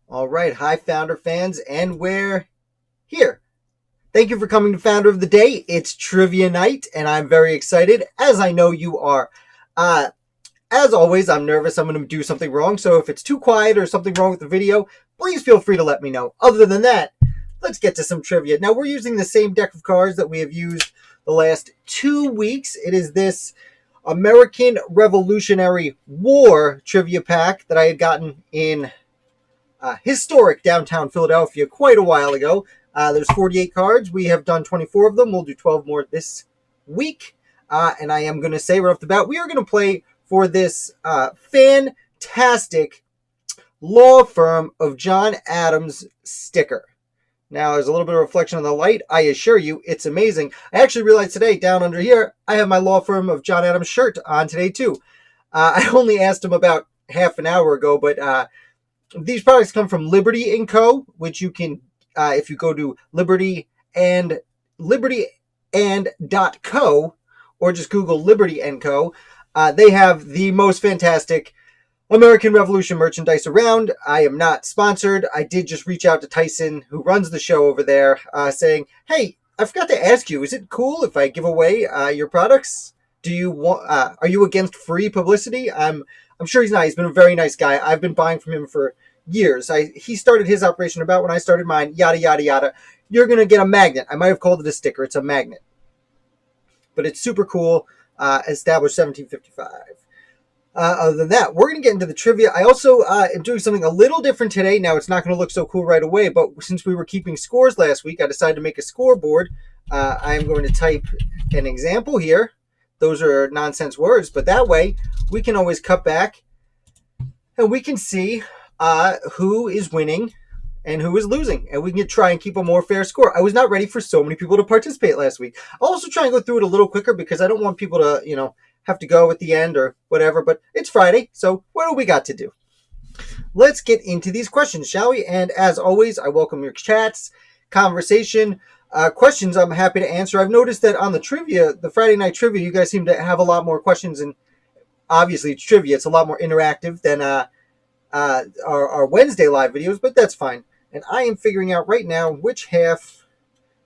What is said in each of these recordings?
All right, hi, Founder fans, and we're here. Thank you for coming to Founder of the Day. It's trivia night, and I'm very excited, as I know you are. Uh, as always, I'm nervous I'm going to do something wrong, so if it's too quiet or something wrong with the video, please feel free to let me know. Other than that, let's get to some trivia. Now, we're using the same deck of cards that we have used the last 2 weeks. It is this American Revolutionary War trivia pack that I had gotten in historic downtown Philadelphia quite a while ago. There's 48 cards. We have done 24 of them. We'll do 12 more this week. And I am going to say right off the bat, we are going to play for this fantastic law firm of John Adams sticker. Now, there's a little bit of reflection on the light. I assure you, it's amazing. I actually realized today, down under here, I have my law firm of John Adams shirt on today, too. I only asked him about half an hour ago, but these products come from Liberty & Co., which you can, if you go to Liberty and .co, or just Google Liberty & Co., they have the most fantastic American Revolution merchandise around. I am not sponsored. I did just reach out to Tyson, who runs the show over there, saying, hey, I forgot to ask you, is it cool if I give away your products? Do you want? Are you against free publicity? I'm sure he's not. He's been a very nice guy. I've been buying from him for years. He started his operation about when I started mine, yada, yada, yada. You're going to get a magnet. I might have called it a sticker. It's a magnet. But it's super cool. Established 1755. Other than that, we're going to get into the trivia. I also am doing something a little different today. Now, it's not going to look so cool right away, but since we were keeping scores last week, I decided to make a scoreboard. I am going to type an example here. Those are nonsense words, but that way we can always cut back and we can see who is winning and who is losing, and we can try and keep a more fair score. I was not ready for so many people to participate last week. I'll also try and go through it a little quicker because I don't want people to, have to go at the end or whatever, but it's Friday, so what do we got to do? Let's get into these questions, shall we? And as always, I welcome your chats, conversation, questions I'm happy to answer. I've noticed that on the trivia, the Friday night trivia, you guys seem to have a lot more questions, and obviously it's trivia. It's a lot more interactive than our Wednesday live videos, but that's fine. And I am figuring out right now which half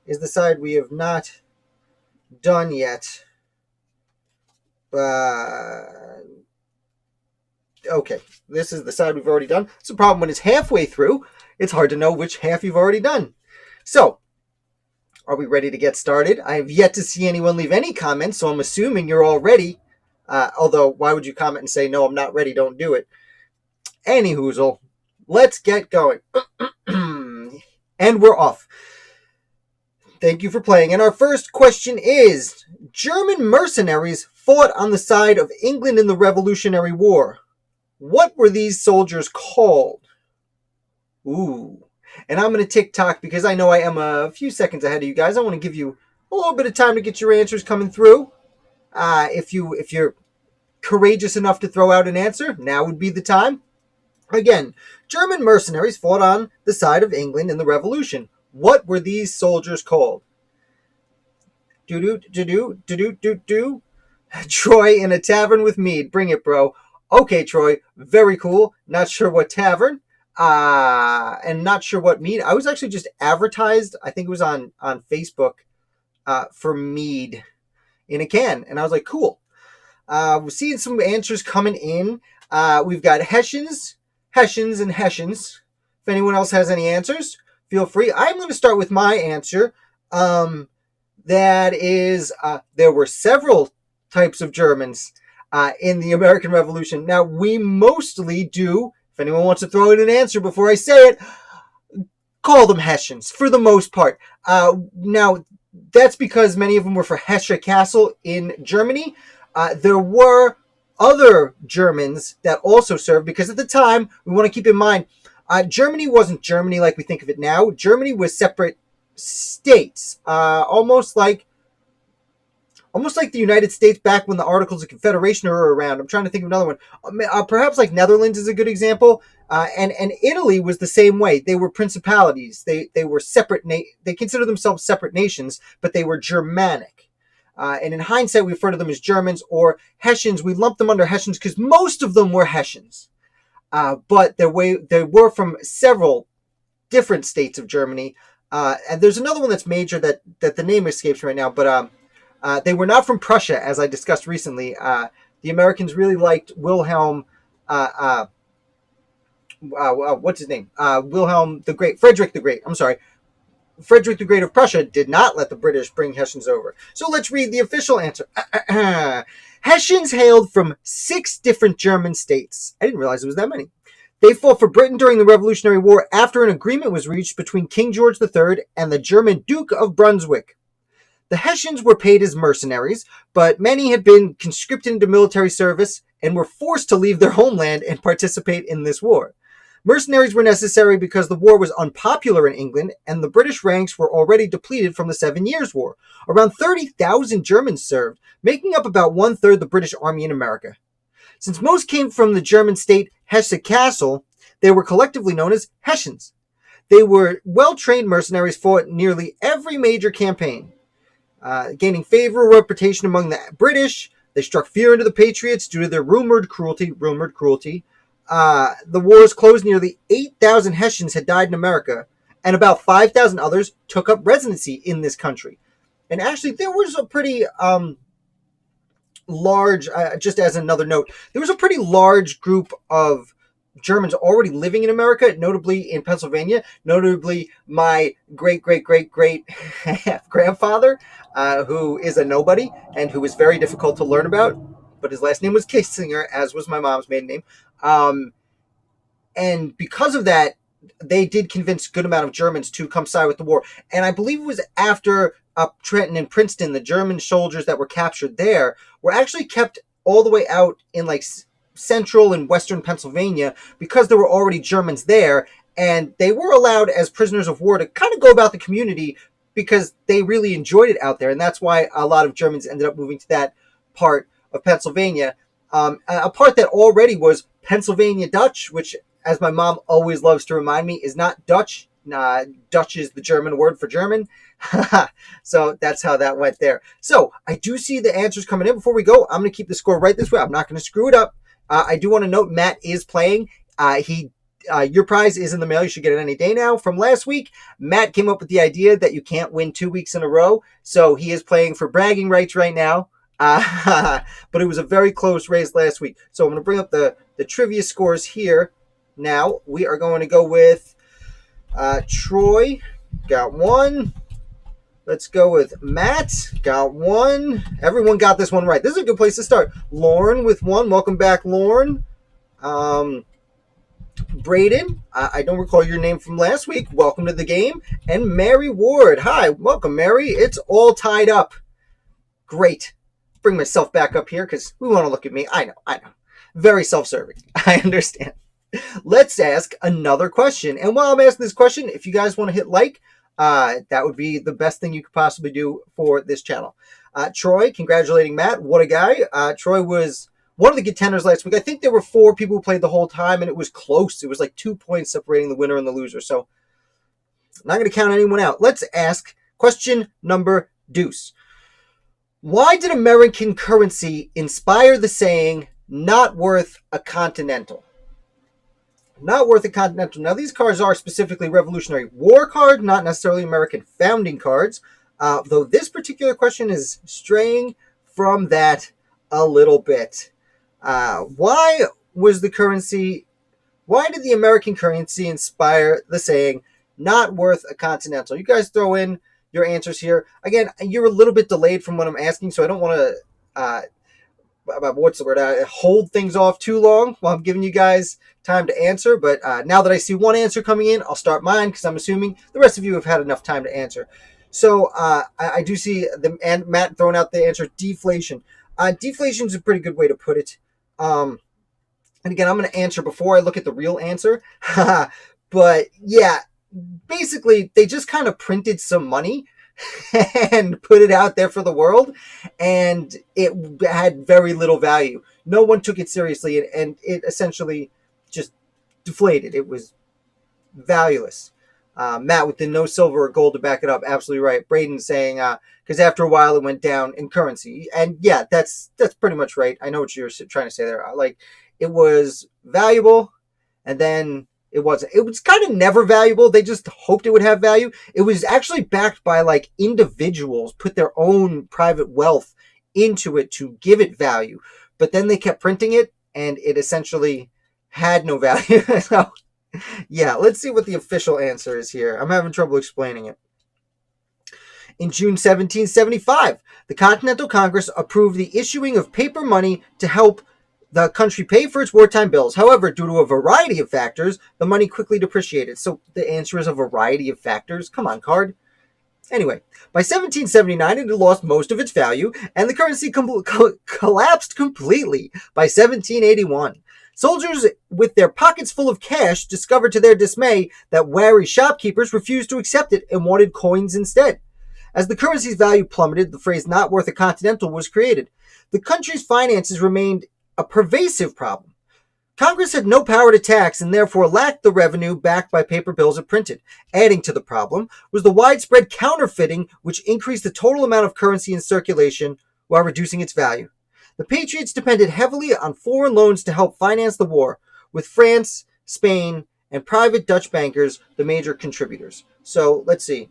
is the side we have not done yet. Okay, this is the side we've already done. It's a problem when it's halfway through. It's hard to know which half you've already done. So, are we ready to get started? I have yet to see anyone leave any comments, so I'm assuming you're all ready. Although, why would you comment and say, no, I'm not ready, don't do it? Any hoozle, let's get going. And we're off. Thank you for playing. And our first question is, German mercenaries fought on the side of England in the Revolutionary War. What were these soldiers called? Ooh. And I'm going to tick-tock because I know I am a few seconds ahead of you guys. I want to give you a little bit of time to get your answers coming through. If you're courageous enough to throw out an answer, now would be the time. Again, German mercenaries fought on the side of England in the Revolution. What were these soldiers called? Do. Troy in a tavern with mead. Bring it, bro. Okay, Troy. Very cool. Not sure what tavern. And not sure what mead. I was actually just advertised, I think it was on Facebook, for mead in a can. And I was like, cool. We're seeing some answers coming in. We've got Hessians, and Hessians. If anyone else has any answers, feel free. I'm going to start with my answer. That is, there were several types of Germans in the American Revolution. Now, we mostly do, if anyone wants to throw in an answer before I say it, call them Hessians for the most part. Now, that's because many of them were for Hesse Castle in Germany. There were other Germans that also served, because at the time, we want to keep in mind, Germany wasn't Germany like we think of it now. Germany was separate states, almost like the United States back when the Articles of Confederation were around. I'm trying to think of another one. Perhaps like Netherlands is a good example. And Italy was the same way. They were principalities. They were separate. They consider themselves separate nations, but they were Germanic. And in hindsight, we refer to them as Germans or Hessians. We lump them under Hessians because most of them were Hessians. but they were from several different states of Germany. And there's another one that's major that the name escapes me right now, but they were not from Prussia, as I discussed recently. The Americans really liked Wilhelm. What's his name? Wilhelm the Great, Frederick the Great. I'm sorry, Frederick the Great of Prussia did not let the British bring Hessians over. So let's read the official answer. Hessians hailed from 6 different German states. I didn't realize it was that many. They fought for Britain during the Revolutionary War after an agreement was reached between King George III and the German Duke of Brunswick. The Hessians were paid as mercenaries, but many had been conscripted into military service and were forced to leave their homeland and participate in this war. Mercenaries were necessary because the war was unpopular in England and the British ranks were already depleted from the 7 Years' War. Around 30,000 Germans served, making up about 1/3 the British Army in America. Since most came from the German state Hesse-Kassel, they were collectively known as Hessians. They were well-trained mercenaries, fought nearly every major campaign. Gaining favorable reputation among the British, they struck fear into the Patriots due to their rumored cruelty. The wars closed. Nearly 8,000 Hessians had died in America, and about 5,000 others took up residency in this country. And actually, there was a pretty large, just as another note, there was a pretty large group of Germans already living in America, notably in Pennsylvania, notably my great grandfather, who is a nobody and who was very difficult to learn about, but his last name was Kissinger, as was my mom's maiden name. And because of that, they did convince a good amount of Germans to come side with the war. And I believe it was after Trenton and Princeton, the German soldiers that were captured there were actually kept all the way out in like central and western Pennsylvania because there were already Germans there, and they were allowed as prisoners of war to kind of go about the community because they really enjoyed it out there. And that's why a lot of Germans ended up moving to that part of Pennsylvania, a part that already was Pennsylvania Dutch, which, as my mom always loves to remind me, is not Dutch. Dutch is the German word for German. So that's how that went there. So I do see the answers coming in. Before we go, I'm going to keep the score right this way. I'm not going to screw it up. I do want to note Matt is playing. Your prize is in the mail. You should get it any day now. From last week, Matt came up with the idea that you can't win 2 weeks in a row. So he is playing for bragging rights right now. But it was a very close race last week. So I'm going to bring up the trivia scores here. Now we are going to go with Troy. Got 1. Let's go with Matt. Got 1. Everyone got this one right. This is a good place to start. Lauren with 1. Welcome back, Lauren. Braden, I don't recall your name from last week. Welcome to the game. And Mary Ward. Hi. Welcome, Mary. It's all tied up. Great. Bring myself back up here because we want to look at me. I know. Very self-serving. I understand. Let's ask another question. And while I'm asking this question, if you guys want to hit like, that would be the best thing you could possibly do for this channel. Troy, congratulating Matt. What a guy. Troy was one of the contenders last week. I think there were 4 people who played the whole time, and it was close. It was like 2 points separating the winner and the loser. So I'm not going to count anyone out. Let's ask question number deuce. Why did American currency inspire the saying, not worth a continental? Not worth a continental. Now, these cards are specifically Revolutionary War card, not necessarily American founding cards, though this particular question is straying from that a little bit. Why did the American currency inspire the saying, not worth a continental? You guys throw in your answers here. Again, you're a little bit delayed from what I'm asking, so I don't want to hold things off too long while I'm giving you guys time to answer. But now that I see one answer coming in, I'll start mine because I'm assuming the rest of you have had enough time to answer. So I do see Matt throwing out the answer, deflation. Deflation is a pretty good way to put it. And again, I'm going to answer before I look at the real answer. But yeah, basically, they just kind of printed some money and put it out there for the world, and it had very little value. No one took it seriously, and it essentially just deflated. It was valueless. Matt with the no silver or gold to back it up, absolutely right. Braden saying because after a while it went down in currency, and yeah, that's pretty much right. I know what you're trying to say there. Like, it was valuable, and then it wasn't. It was kind of never valuable. They just hoped it would have value. It was actually backed by like individuals put their own private wealth into it to give it value. But then they kept printing it and it essentially had no value. So, yeah, let's see what the official answer is here. I'm having trouble explaining it. In June 1775, the Continental Congress approved the issuing of paper money to help the country pay for its wartime bills. However, due to a variety of factors, the money quickly depreciated. So the answer is a variety of factors. Come on, card. Anyway, by 1779, it had lost most of its value, and the currency collapsed completely by 1781. Soldiers, with their pockets full of cash, discovered to their dismay that wary shopkeepers refused to accept it and wanted coins instead. As the currency's value plummeted, the phrase "not worth a continental" was created. The country's finances remained a pervasive problem. Congress had no power to tax and therefore lacked the revenue backed by paper bills it printed. Adding to the problem was the widespread counterfeiting, which increased the total amount of currency in circulation while reducing its value. The Patriots depended heavily on foreign loans to help finance the war, with France, Spain, and private Dutch bankers the major contributors. So let's see.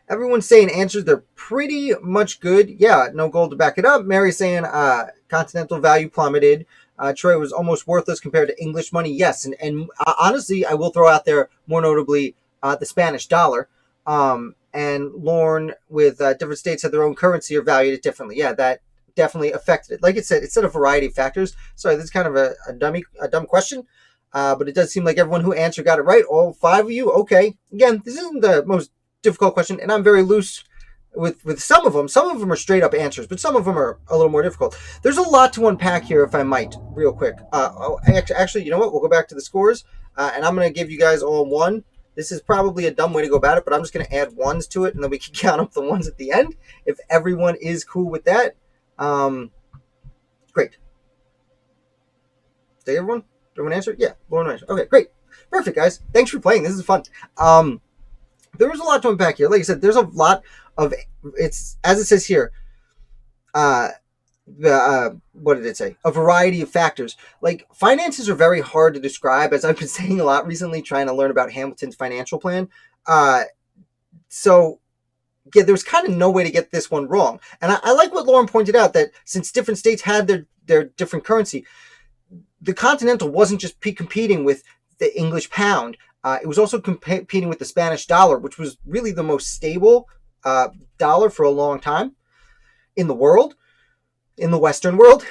Everyone's saying answers, they're pretty much good. Yeah, no gold to back it up. Mary's saying continental value plummeted. Troy was almost worthless compared to English money. Yes, and honestly, I will throw out there, more notably, the Spanish dollar. And Lorne, with different states had their own currency or valued it differently. Yeah, that definitely affected it. Like it said a variety of factors. Sorry, this is kind of a dumb question. But it does seem like everyone who answered got it right. All 5 of you, okay. Again, this isn't the most difficult question, and I'm very loose with some of them. Some of them are straight up answers, but some of them are a little more difficult. There's a lot to unpack here, if I might, real quick. Actually, you know what? We'll go back to the scores, and I'm going to give you guys all 1. This is probably a dumb way to go about it, but I'm just going to add 1s to it, and then we can count up the 1s at the end, if everyone is cool with that. Great. Did everyone answer? Yeah, everyone answer. Okay, great. Perfect, guys. Thanks for playing. This is fun. There was a lot to unpack here. Like I said, there's a lot of, it's, as it says here, what did it say? A variety of factors. Like, finances are very hard to describe, as I've been saying a lot recently, trying to learn about Hamilton's financial plan. So, yeah, there's kind of no way to get this one wrong. And I like what Lauren pointed out, that since different states had their different currency, the Continental wasn't just competing with the English pound. It was also competing with the Spanish dollar, which was really the most stable dollar for a long time in the world, in the Western world.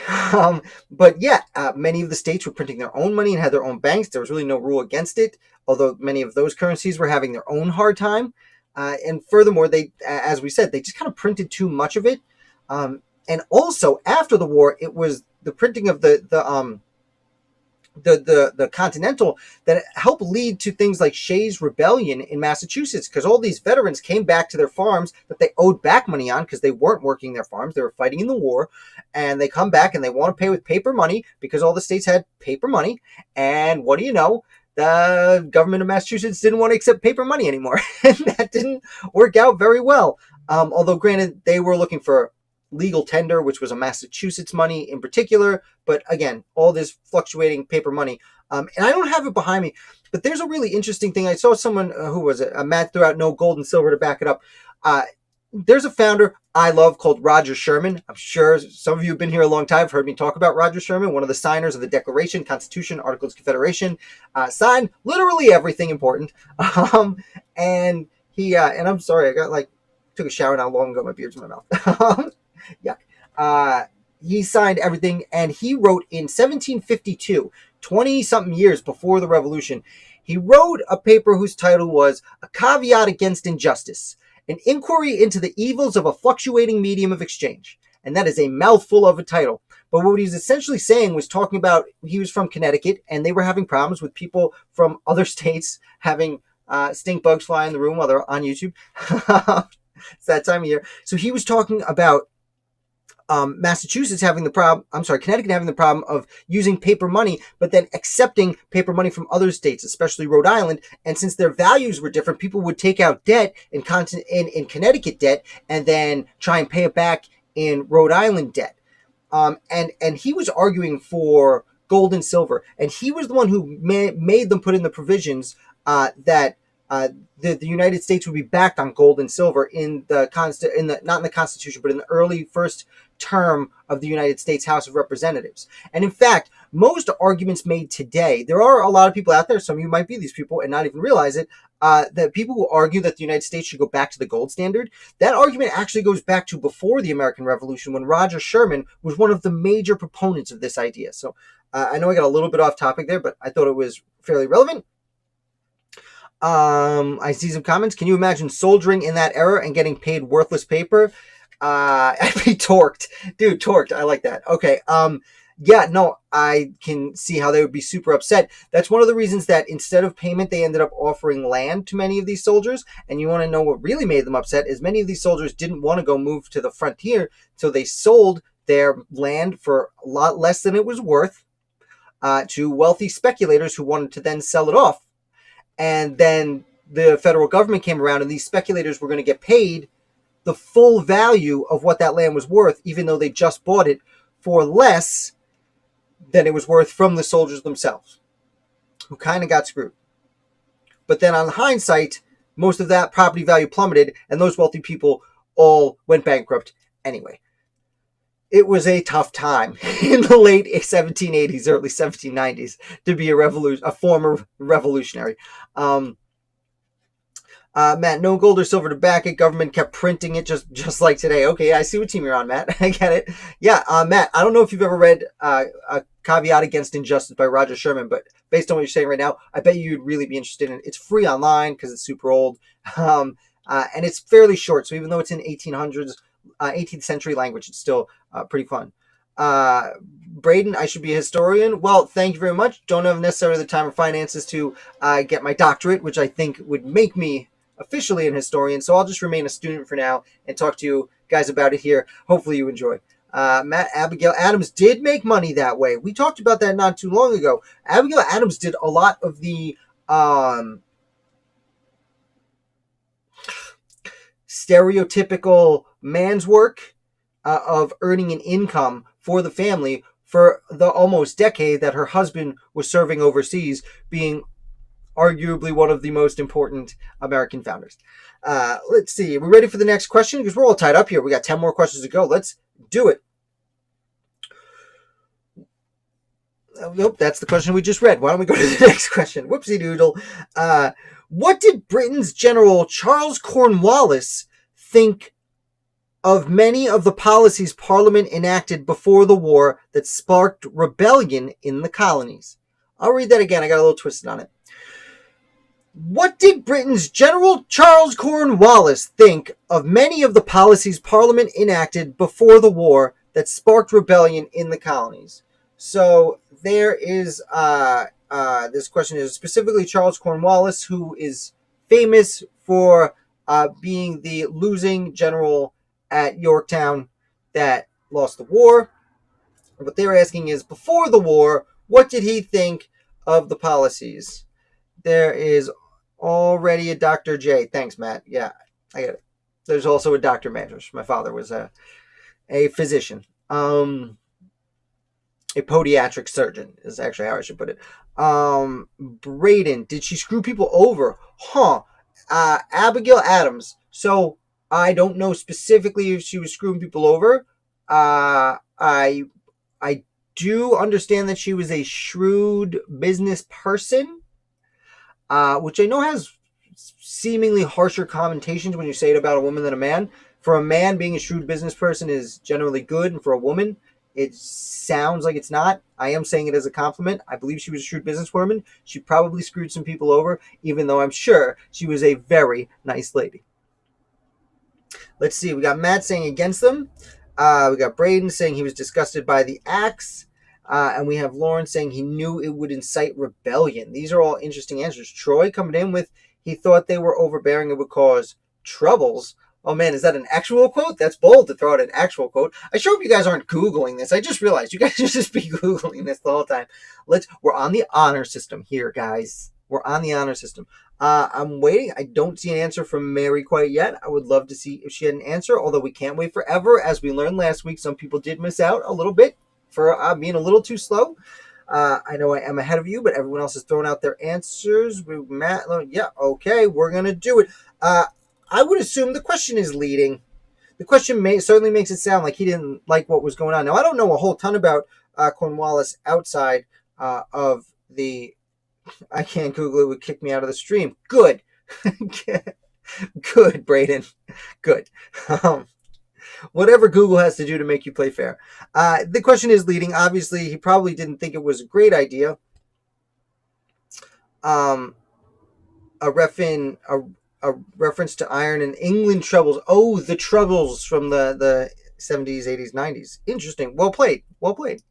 But yeah, many of the states were printing their own money and had their own banks. There was really no rule against it, although many of those currencies were having their own hard time. And furthermore, they, as we said, they just kind of printed too much of it. And also, after the war, it was the printing of the Continental that helped lead to things like Shays' Rebellion in Massachusetts, because all these veterans came back to their farms that they owed back money on because they weren't working their farms. They were fighting in the war, and they come back and they want to pay with paper money because all the states had paper money. And what do you know? The government of Massachusetts didn't want to accept paper money anymore. And that didn't work out very well. Although, granted, they were looking for legal tender, which was a Massachusetts money in particular. But again, all this fluctuating paper money. And I don't have it behind me, but there's a really interesting thing. I saw someone, who was it? Matt threw out no gold and silver to back it up. There's a founder I love called Roger Sherman. I'm sure some of you have been here a long time, have heard me talk about Roger Sherman, one of the signers of the Declaration, Constitution, Articles of Confederation, signed literally everything important. And he, and I'm sorry, took a shower not long ago, my beard's in my mouth. Yuck. He signed everything, and he wrote in 1752, 20-something years before the Revolution, he wrote a paper whose title was A Caveat Against Injustice, an inquiry into the evils of a fluctuating medium of exchange. And that is a mouthful of a title. But what he was essentially saying was talking about, he was from Connecticut, and they were having problems with people from other states having stink bugs fly in the room while they're on YouTube. It's that time of year. So he was talking about Massachusetts having the problem, Connecticut having the problem of using paper money, but then accepting paper money from other states, especially Rhode Island. And since their values were different, people would take out debt in Connecticut debt and then try and pay it back in Rhode Island debt. And he was arguing for gold and silver. And he was the one who made them put in the provisions that the United States would be backed on gold and silver in the not in the Constitution, but in the early first term of the United States House of Representatives. And in fact, most arguments made today, there are a lot of people out there, some of you might be these people and not even realize it, that people who argue that the United States should go back to the gold standard. That argument actually goes back to before the American Revolution, when Roger Sherman was one of the major proponents of this idea. So I know I got a little bit off topic there, but I thought it was fairly relevant. I see some comments. Can you imagine soldiering in that era and getting paid worthless paper? I'd be torqued. Dude, torqued. I like that. Okay. Yeah, no, I can see how they would be super upset. That's one of the reasons that instead of payment, they ended up offering land to many of these soldiers. And you want to know what really made them upset is many of these soldiers didn't want to go move to the frontier, so they sold their land for a lot less than it was worth to wealthy speculators who wanted to then sell it off. And then the federal government came around, and these speculators were going to get paid the full value of what that land was worth, even though they just bought it for less than it was worth from the soldiers themselves, who kind of got screwed. But then on hindsight, most of that property value plummeted, and those wealthy people all went bankrupt anyway. It was a tough time in the late 1780s, early 1790s to be a former revolutionary. Matt, no gold or silver to back it. Government kept printing it just like today. Okay, I see what team you're on, Matt. I get it. Yeah, Matt, I don't know if you've ever read A Caveat Against Injustice by Roger Sherman, but based on what you're saying right now, I bet you'd really be interested in it. It's free online because it's super old, and it's fairly short. So even though it's in 18th century language, it's still pretty fun. Braden, I should be a historian. Well, thank you very much. Don't have necessarily the time or finances to get my doctorate, which I think would make me officially an historian. So I'll just remain a student for now and talk to you guys about it here. Hopefully you enjoy. Matt, Abigail Adams did make money that way. We talked about that not too long ago. Abigail Adams did a lot of the stereotypical man's work of earning an income for the family for the almost decade that her husband was serving overseas, being arguably one of the most important American founders. Let's see. Are we ready for the next question? Because we're all tied up here. We got 10 more questions to go. Let's do it. Nope, that's the question we just read. Why don't we go to the next question? Whoopsie doodle. What did Britain's General Charles Cornwallis think of many of the policies Parliament enacted before the war that sparked rebellion in the colonies? I'll read that again. I got a little twisted on it. What did Britain's General Charles Cornwallis think of many of the policies Parliament enacted before the war that sparked rebellion in the colonies? So there is, this question is specifically Charles Cornwallis, who is famous for being the losing general at Yorktown that lost the war. What they're asking is, before the war, what did he think of the policies? There is already a Dr. J. Thanks, Matt. Yeah, I get it. There's also a Dr. Manders. My father was a physician. A podiatric surgeon is actually how I should put it. Braden, did she screw people over? Abigail Adams. So I don't know specifically if she was screwing people over. I do understand that she was a shrewd business person, which I know has seemingly harsher connotations when you say it about a woman than a man. For a man, being a shrewd business person is generally good, and for a woman, it sounds like it's not. I am saying it as a compliment. I believe she was a shrewd businesswoman. She probably screwed some people over, even though I'm sure she was a very nice lady. Let's see. We got Matt saying against them. We got Braden saying he was disgusted by the acts. And we have Lauren saying he knew it would incite rebellion. These are all interesting answers. Troy coming in with he thought they were overbearing. It would cause troubles. Oh man, is that an actual quote? That's bold to throw out an actual quote. I sure hope you guys aren't Googling this. I just realized you guys should just be Googling this the whole time. We're on the honor system here, guys. We're on the honor system. I'm waiting. I don't see an answer from Mary quite yet. I would love to see if she had an answer, although we can't wait forever. As we learned last week, some people did miss out a little bit for being a little too slow. I know I am ahead of you, but everyone else has thrown out their answers. Matt, yeah, okay, we're gonna do it. I would assume the question is leading. The question certainly makes it sound like he didn't like what was going on. Now, I don't know a whole ton about Cornwallis outside of the. I can't Google it; would kick me out of the stream. Good, good, Braden, good. Um, Whatever Google has to do to make you play fair. The question is leading. Obviously, he probably didn't think it was a great idea. A reference to iron and England troubles. Oh, the troubles from the 70s, 80s, 90s. Interesting. Well played. Well played.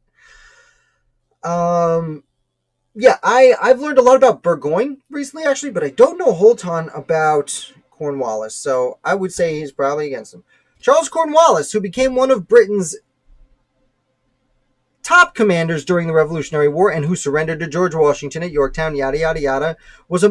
Yeah, I've learned a lot about Burgoyne recently, actually, but I don't know a whole ton about Cornwallis. So I would say he's probably against him. Charles Cornwallis, who became one of Britain's top commanders during the Revolutionary War and who surrendered to George Washington at Yorktown, yada yada yada, was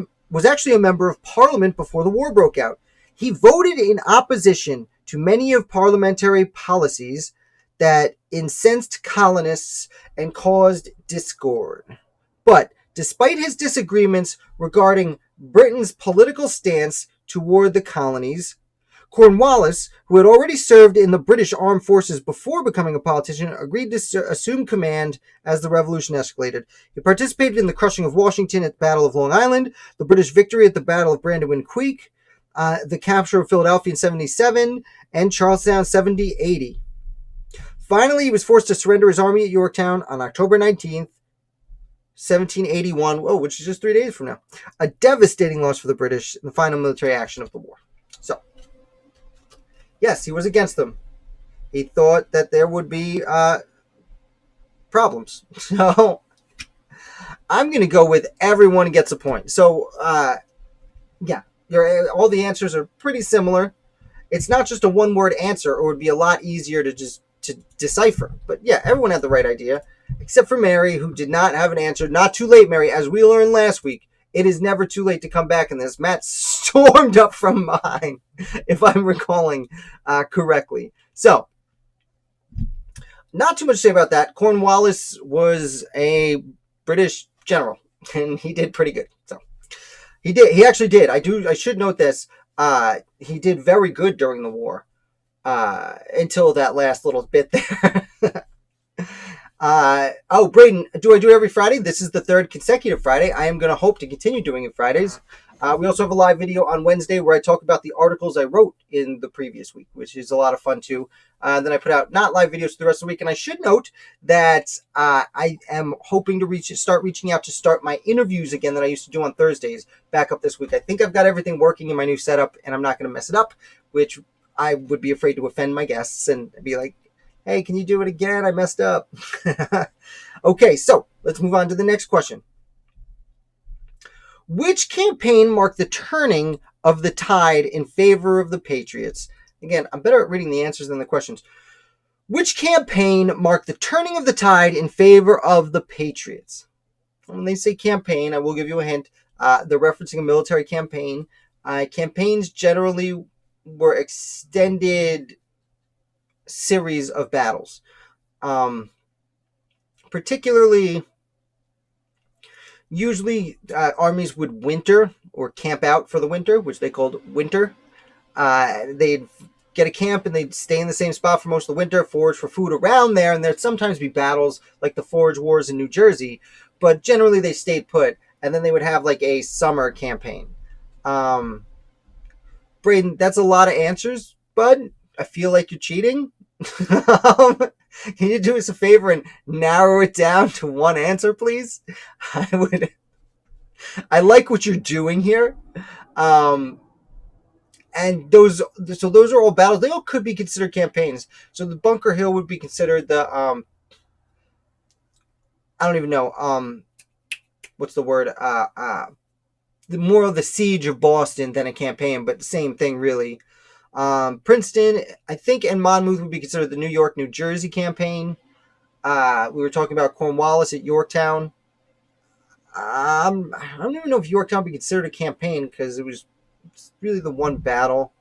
actually a member of Parliament before the war broke out. He voted in opposition to many of parliamentary policies that incensed colonists and caused discord. But despite his disagreements regarding Britain's political stance toward the colonies, Cornwallis, who had already served in the British Armed Forces before becoming a politician, agreed to assume command as the revolution escalated. He participated in the crushing of Washington at the Battle of Long Island, the British victory at the Battle of Brandywine Creek, the capture of Philadelphia in 77, and Charlestown 70-80. Finally, he was forced to surrender his army at Yorktown on October 19th, 1781, which is just 3 days from now. A devastating loss for the British in the final military action of the war. So, yes, he was against them. He thought that there would be problems. So, I'm going to go with everyone gets a point. So, yeah, all the answers are pretty similar. It's not just a one-word answer, or it would be a lot easier to decipher. But yeah, everyone had the right idea, except for Mary, who did not have an answer. Not too late, Mary. As we learned last week, it is never too late to come back in this. Matt stormed up from behind, if I'm recalling correctly. So, not too much to say about that. Cornwallis was a British general, and he did pretty good. So, he actually did. I should note this. He did very good during the war. Until that last little bit there. Braden, do I do it every Friday? This is the third consecutive Friday. I am going to hope to continue doing it Fridays. We also have a live video on Wednesday where I talk about the articles I wrote in the previous week, which is a lot of fun too. Then I put out not live videos for the rest of the week. And I should note that I am hoping to start reaching out to start my interviews again that I used to do on Thursdays back up this week. I think I've got everything working in my new setup and I'm not going to mess it up, which I would be afraid to offend my guests and be like, hey, can you do it again? I messed up. Okay, so let's move on to the next question. Which campaign marked the turning of the tide in favor of the Patriots? Again, I'm better at reading the answers than the questions. Which campaign marked the turning of the tide in favor of the Patriots? When they say campaign, I will give you a hint. They're referencing a military campaign. Campaigns generally were extended series of battles. Particularly, usually armies would winter or camp out for the winter, which they called winter. They'd get a camp and they'd stay in the same spot for most of the winter, forage for food around there, and there'd sometimes be battles like the Forage Wars in New Jersey, but generally they stayed put, and then they would have like a summer campaign. Braden, that's a lot of answers, bud. I feel like you're cheating. Can you do us a favor and narrow it down to one answer, please? I like what you're doing here. And those are all battles. They all could be considered campaigns. So the Bunker Hill would be considered the I don't even know. What's the word? The more of the siege of Boston than a campaign, but the same thing really. Princeton, I think, and Monmouth would be considered the New York, New Jersey campaign. We were talking about Cornwallis at Yorktown. I don't even know if Yorktown would be considered a campaign because it was really the one battle.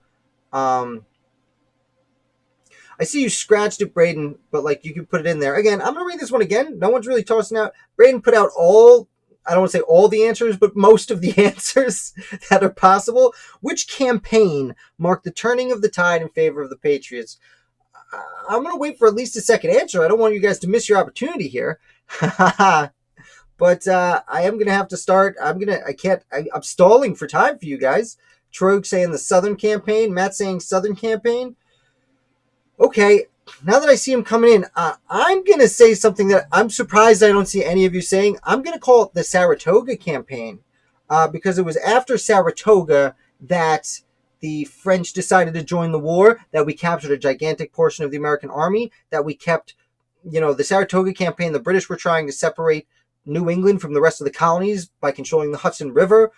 I see you scratched it, Braden, but like you could put it in there. Again, I'm going to read this one again. No one's really tossing out. Braden put out I don't want to say all the answers, but most of the answers that are possible. Which campaign marked the turning of the tide in favor of the Patriots? I'm going to wait for at least a second answer. I don't want you guys to miss your opportunity here. But I am going to have to start. I'm stalling for time for you guys. Troy saying the Southern campaign. Matt saying Southern campaign. Okay, now that I see him coming in, I'm going to say something that I'm surprised I don't see any of you saying. I'm going to call it the Saratoga campaign because it was after Saratoga that the French decided to join the war, that we captured a gigantic portion of the American army, that we kept, the Saratoga campaign, the British were trying to separate New England from the rest of the colonies by controlling the Hudson River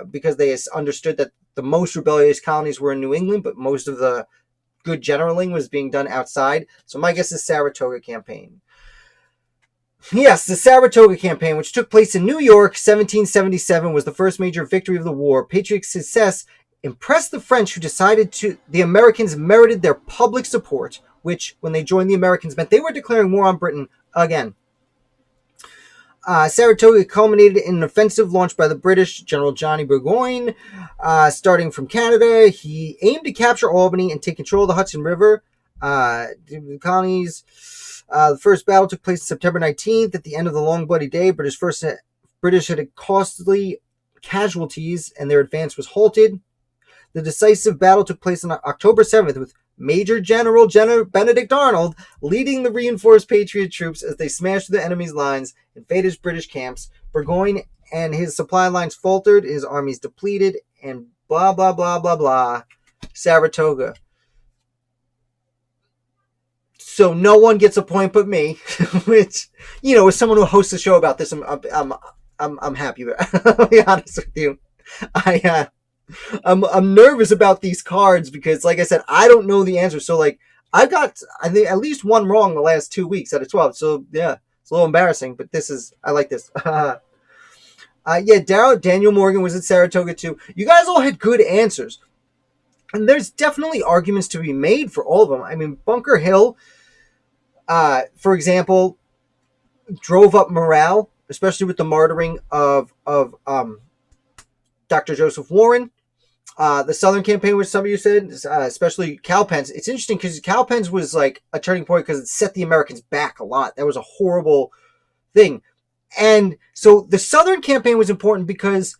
because they understood that the most rebellious colonies were in New England, but most of the good generaling was being done outside. So my guess is Saratoga campaign. Yes, the Saratoga campaign, which took place in New York, 1777, was the first major victory of the war. Patriot success impressed the French, who decided the Americans merited their public support, which, when they joined the Americans, meant they were declaring war on Britain again. Saratoga culminated in an offensive launched by the British General Johnny Burgoyne. Starting from Canada, he aimed to capture Albany and take control of the Hudson River. The colonies. The first battle took place September 19th. At the end of the long bloody day, British had costly casualties, and their advance was halted. The decisive battle took place on October 7th, with Major General Benedict Arnold leading the reinforced Patriot troops as they smashed the enemy's lines, invaded British camps. Burgoyne and his supply lines faltered, his armies depleted, and blah, blah, blah, blah, blah. Saratoga. So no one gets a point but me, which, as someone who hosts a show about this, I'm happy with it. I'll be honest with you. I'm nervous about these cards because, like I said, I don't know the answer. So, I got, I think, at least one wrong the last 2 weeks out of 12. So, yeah, it's a little embarrassing, but I like this. Daniel Morgan was at Saratoga too. You guys all had good answers. And there's definitely arguments to be made for all of them. I mean, Bunker Hill, for example, drove up morale, especially with the martyring of Dr. Joseph Warren. The Southern campaign, which some of you said, especially Cowpens. It's interesting because Cowpens was like a turning point because it set the Americans back a lot. That was a horrible thing. And so the Southern campaign was important because,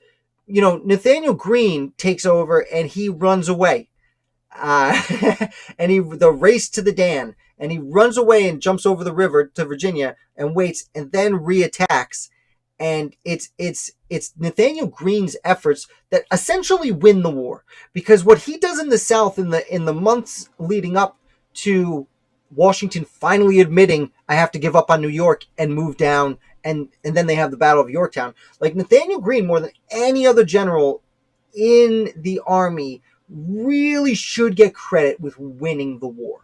Nathaniel Greene takes over and he runs away. And the race to the Dan. And he runs away and jumps over the river to Virginia and waits and then reattacks. And it's Nathaniel Greene's efforts that essentially win the war, because what he does in the South in the months leading up to Washington finally admitting I have to give up on New York and move down, and then they have the Battle of Yorktown. Like, Nathaniel Greene, more than any other general in the army, really should get credit with winning the war.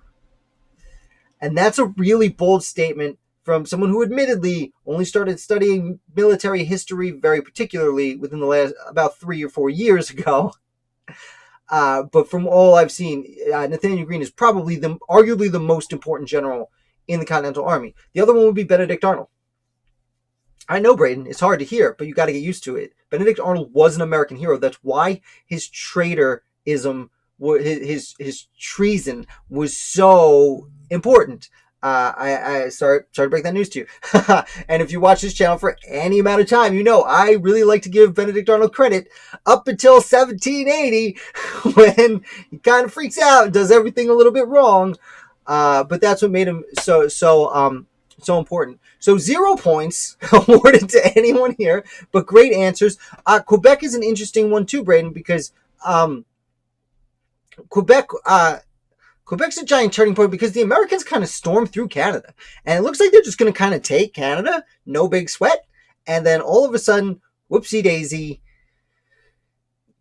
And that's a really bold statement from someone who admittedly only started studying military history very particularly within the last about 3 or 4 years ago. But from all I've seen, Nathaniel Greene is probably arguably the most important general in the Continental Army. The other one would be Benedict Arnold. I know, Braden, it's hard to hear, but you got to get used to it. Benedict Arnold was an American hero. That's why his traitorism, his treason was so important. I sorry to break that news to you. And if you watch this channel for any amount of time, I really like to give Benedict Arnold credit up until 1780 when he kind of freaks out and does everything a little bit wrong. But that's what made him so important. So 0 points awarded to anyone here, but great answers. Quebec is an interesting one too, Braden, because Quebec's a giant turning point because the Americans kind of stormed through Canada. And it looks like they're just going to kind of take Canada, no big sweat. And then all of a sudden, whoopsie daisy,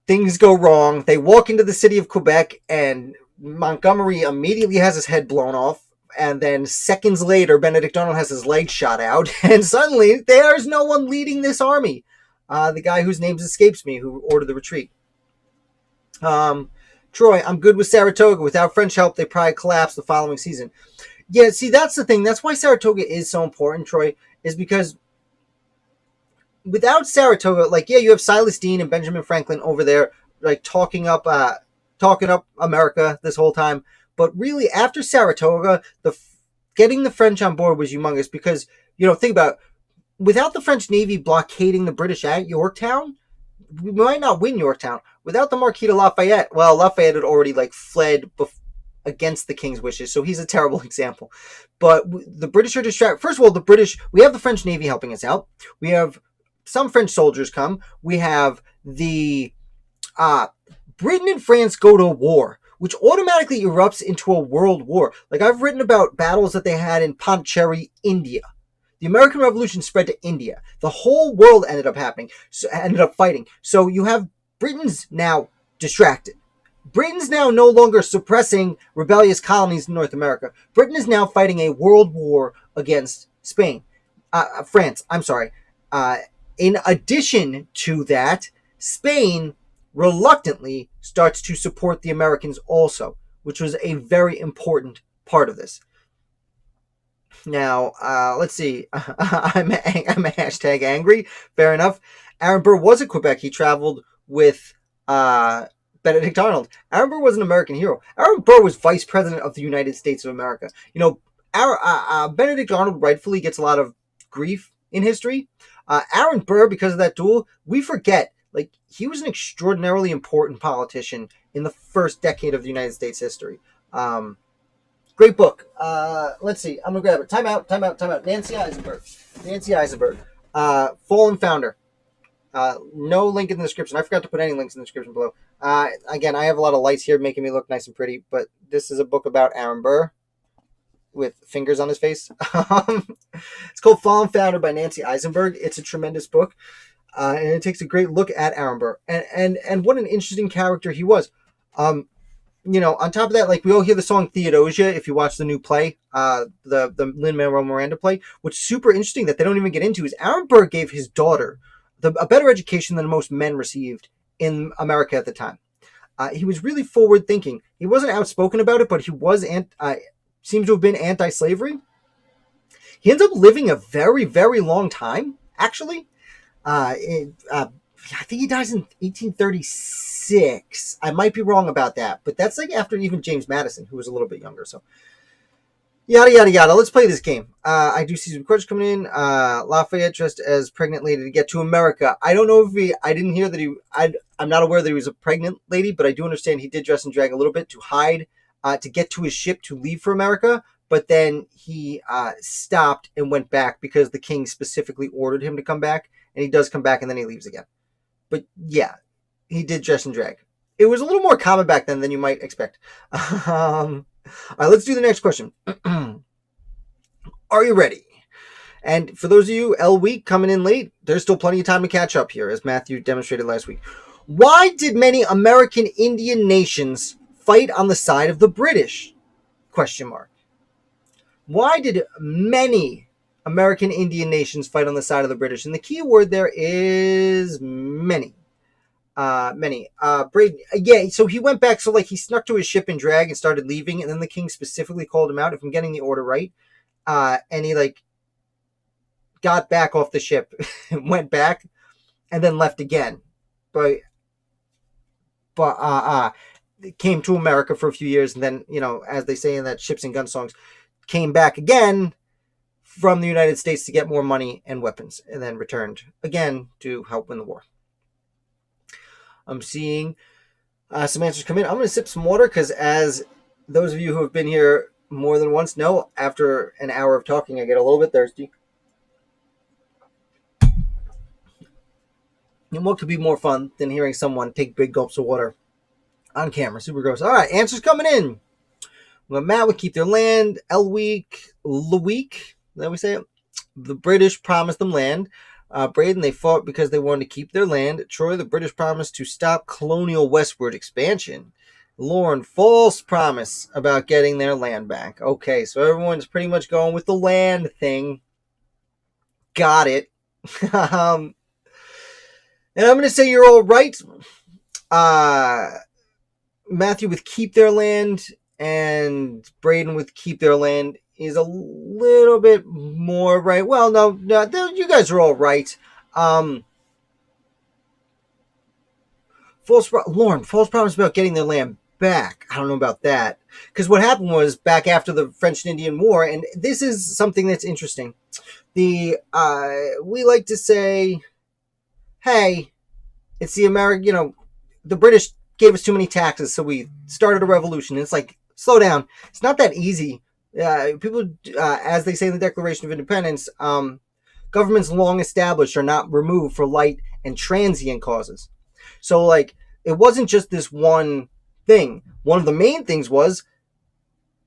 things go wrong. They walk into the city of Quebec and Montgomery immediately has his head blown off. And then seconds later, Benedict Arnold has his leg shot out. And suddenly, there's no one leading this army. The guy whose name escapes me, who ordered the retreat. Troy, I'm good with Saratoga. Without French help, they probably collapse the following season. Yeah, see, that's the thing. That's why Saratoga is so important, Troy, is because without Saratoga, like, yeah, you have Silas Deane and Benjamin Franklin over there, like, talking up America this whole time. But really, after Saratoga, getting the French on board was humongous because, think about it, without the French Navy blockading the British at Yorktown, we might not win Yorktown. Without the Marquis de Lafayette, well, Lafayette had already fled against the king's wishes, so he's a terrible example. But the British are distracted. First of all, we have the French Navy helping us out. We have some French soldiers come. We have the Britain and France go to war, which automatically erupts into a world war. Like, I've written about battles that they had in Pondicherry, India. The American Revolution spread to India. The whole world ended up fighting. So you have Britain's now distracted. Britain's now no longer suppressing rebellious colonies in North America. Britain is now fighting a world war against France. I'm sorry. In addition to that, Spain reluctantly starts to support the Americans also, which was a very important part of this. Now, let's see. I'm a hashtag angry. Fair enough. Aaron Burr was at Quebec. He traveled with Benedict Arnold. Aaron Burr was an American hero. Aaron Burr was Vice President of the United States of America. Benedict Arnold rightfully gets a lot of grief in history. Aaron Burr, because of that duel, we forget, he was an extraordinarily important politician in the first decade of the United States history. Great book. Let's see. I'm going to grab it. Time out. Nancy Eisenberg. Fallen Founder. No link in the description. I forgot to put any links in the description below. Again, I have a lot of lights here making me look nice and pretty, but this is a book about Aaron Burr with fingers on his face. It's called Fallen Founder by Nancy Eisenberg. It's a tremendous book, and it takes a great look at Aaron Burr and what an interesting character he was. On top of that, we all hear the song Theodosia if you watch the new play, the Lin-Manuel Miranda play. What's super interesting that they don't even get into is Aaron Burr gave his daughter a better education than most men received in America at the time. He was really forward-thinking. He wasn't outspoken about it, but he was seems to have been anti-slavery. He ends up living a very, very long time, actually. I think he dies in 1836. I might be wrong about that, but that's after even James Madison, who was a little bit younger. So, yada, yada, yada. Let's play this game. I do see some questions coming in. Lafayette dressed as pregnant lady to get to America. I don't know if I didn't hear that I'm not aware that he was a pregnant lady, but I do understand he did dress in drag a little bit to hide, to get to his ship to leave for America. But then he stopped and went back because the king specifically ordered him to come back. And he does come back and then he leaves again. But yeah, he did dress in drag. It was a little more common back then than you might expect. All right, let's do the next question. Are you ready? And for those of you, L week coming in late, there's still plenty of time to catch up here, as Matthew demonstrated last week. Why did many American Indian nations fight on the side of the British? Question mark. Why did many American Indian nations fight on the side of the British? And the key word there is many. Braden, yeah, so he went back. So he snuck to his ship in drag and started leaving. And then the king specifically called him out, if I'm getting the order right. And he got back off the ship and went back and then left again. But came to America for a few years. And then, as they say in that Ships and Gun songs, came back again from the United States to get more money and weapons, and then returned again to help win the war. I'm seeing some answers come in. I'm going to sip some water because, as those of you who have been here more than once know, after an hour of talking, I get a little bit thirsty. And what could be more fun than hearing someone take big gulps of water on camera? Super gross. All right, answers coming in. Matt would keep their land. Elweek, Leweek, that we say it. The British promised them land. Braden, they fought because they wanted to keep their land. Troy, the British promised to stop colonial westward expansion. Lauren, false promise about getting their land back. Okay, so everyone's pretty much going with the land thing. Got it. And I'm going to say you're all right. Matthew with keep their land and Braden with keep their land is a little bit more right. Well, no, you guys are all right. Lauren, false promise about getting their land back. I don't know about that. Because what happened was back after the French and Indian War, and this is something that's interesting. We like to say, hey, it's the American, the British gave us too many taxes, so we started a revolution. And it's like, slow down. It's not that easy. People, as they say in the Declaration of Independence, governments long established are not removed for light and transient causes. So, like, it wasn't just this one thing. One of the main things was,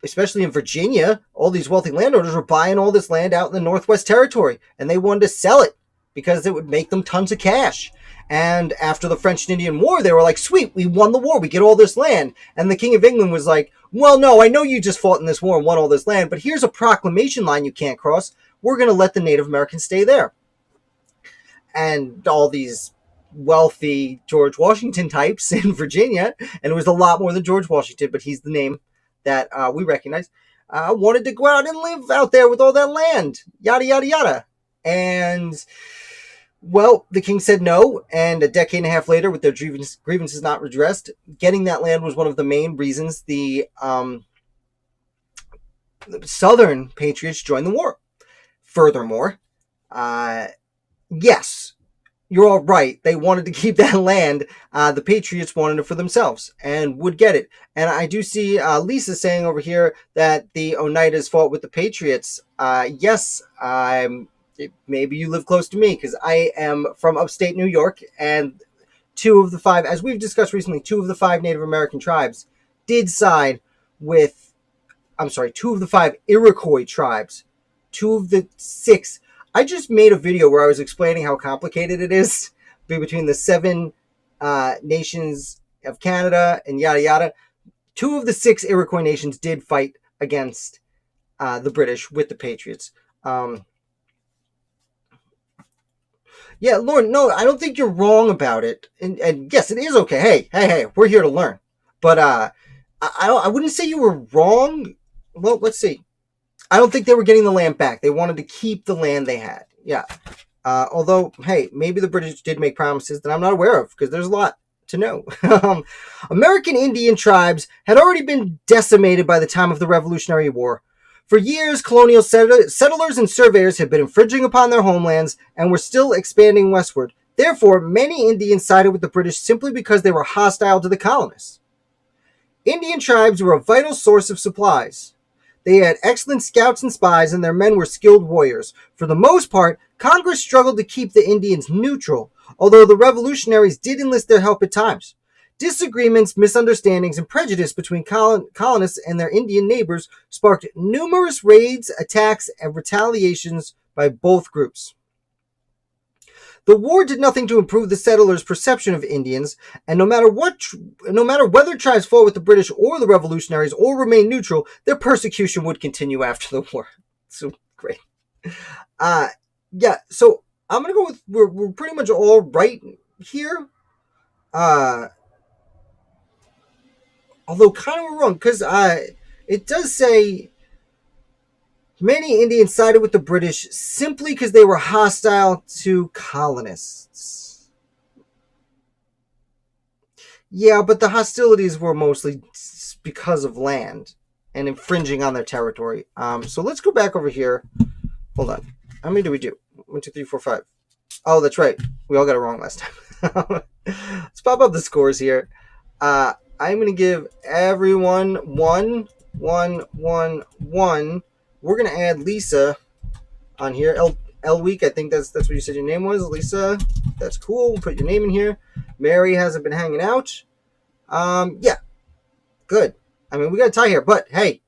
especially in Virginia, all these wealthy landowners were buying all this land out in the Northwest Territory, and they wanted to sell it because it would make them tons of cash. And after the French and Indian War, they were like, sweet, we won the war, we get all this land. And the King of England was like, well, no, I know you just fought in this war and won all this land, but here's a proclamation line you can't cross. We're going to let the Native Americans stay there. And all these wealthy George Washington types in Virginia, and it was a lot more than George Washington, but he's the name that we recognize, wanted to go out and live out there with all that land, yada, yada, yada. And, well, the king said no, and a decade and a half later, with their grievances not redressed, getting that land was one of the main reasons the Southern Patriots joined the war. Furthermore, yes, you're all right. They wanted to keep that land. The Patriots wanted it for themselves and would get it. And I do see Lisa saying over here that the Oneidas fought with the Patriots. Yes, maybe you live close to me because I am from upstate New York, and two of the five, as we've discussed recently, two of the five Native American tribes did side with, two of the five Iroquois tribes. Two of the six. I just made a video where I was explaining how complicated it is between the seven nations of Canada and yada yada. Two of the six Iroquois nations did fight against the British with the Patriots. Yeah, Lauren, no, I don't think you're wrong about it. And yes, it is okay. Hey, we're here to learn. But I wouldn't say you were wrong. Well, let's see. I don't think they were getting the land back. They wanted to keep the land they had. Yeah. Although, hey, maybe the British did make promises that I'm not aware of, because there's a lot to know. American Indian tribes had already been decimated by the time of the Revolutionary War. For years, colonial settlers and surveyors had been infringing upon their homelands and were still expanding westward. Therefore, many Indians sided with the British simply because they were hostile to the colonists. Indian tribes were a vital source of supplies. They had excellent scouts and spies, and their men were skilled warriors. For the most part, Congress struggled to keep the Indians neutral, although the revolutionaries did enlist their help at times. Disagreements, misunderstandings, and prejudice between colonists and their Indian neighbors sparked numerous raids, attacks, and retaliations by both groups. The war did nothing to improve the settlers' perception of Indians, and no matter whether tribes fought with the British or the revolutionaries or remained neutral, their persecution would continue after the war. So great. Yeah, so I'm gonna go with we're pretty much all right here. Although kind of wrong, because it does say many Indians sided with the British simply because they were hostile to colonists. Yeah, but the hostilities were mostly because of land and infringing on their territory. So let's go back over here. Hold on. How many do we do? 1, 2, 3, 4, 5. Oh, that's right. We all got it wrong last time. Let's pop up the scores here. I'm going to give everyone 1, 1, 1, 1. We're going to add Lisa on here. L Week, I think that's what you said your name was. Lisa, that's cool. We'll put your name in here. Mary hasn't been hanging out. Yeah, good. I mean, we got a tie here, but hey,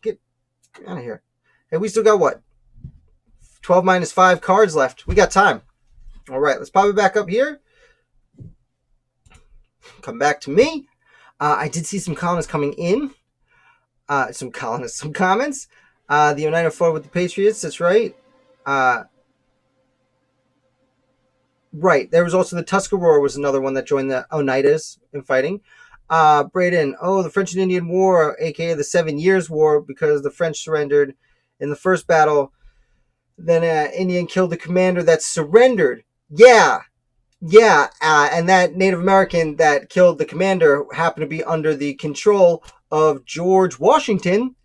get out of here. Hey, we still got what? 12 minus 5 cards left. We got time. All right, let's pop it back up here. Come back to me. I did see some colonists coming in. Some comments. The United fought with the Patriots. That's right. Right. There was also the Tuscarora was another one that joined the Oneidas in fighting. Braden, the French and Indian War, aka the 7 Years' War, because the French surrendered in the first battle. Then Indian killed the commander that surrendered. Yeah, and that Native American that killed the commander happened to be under the control of George Washington,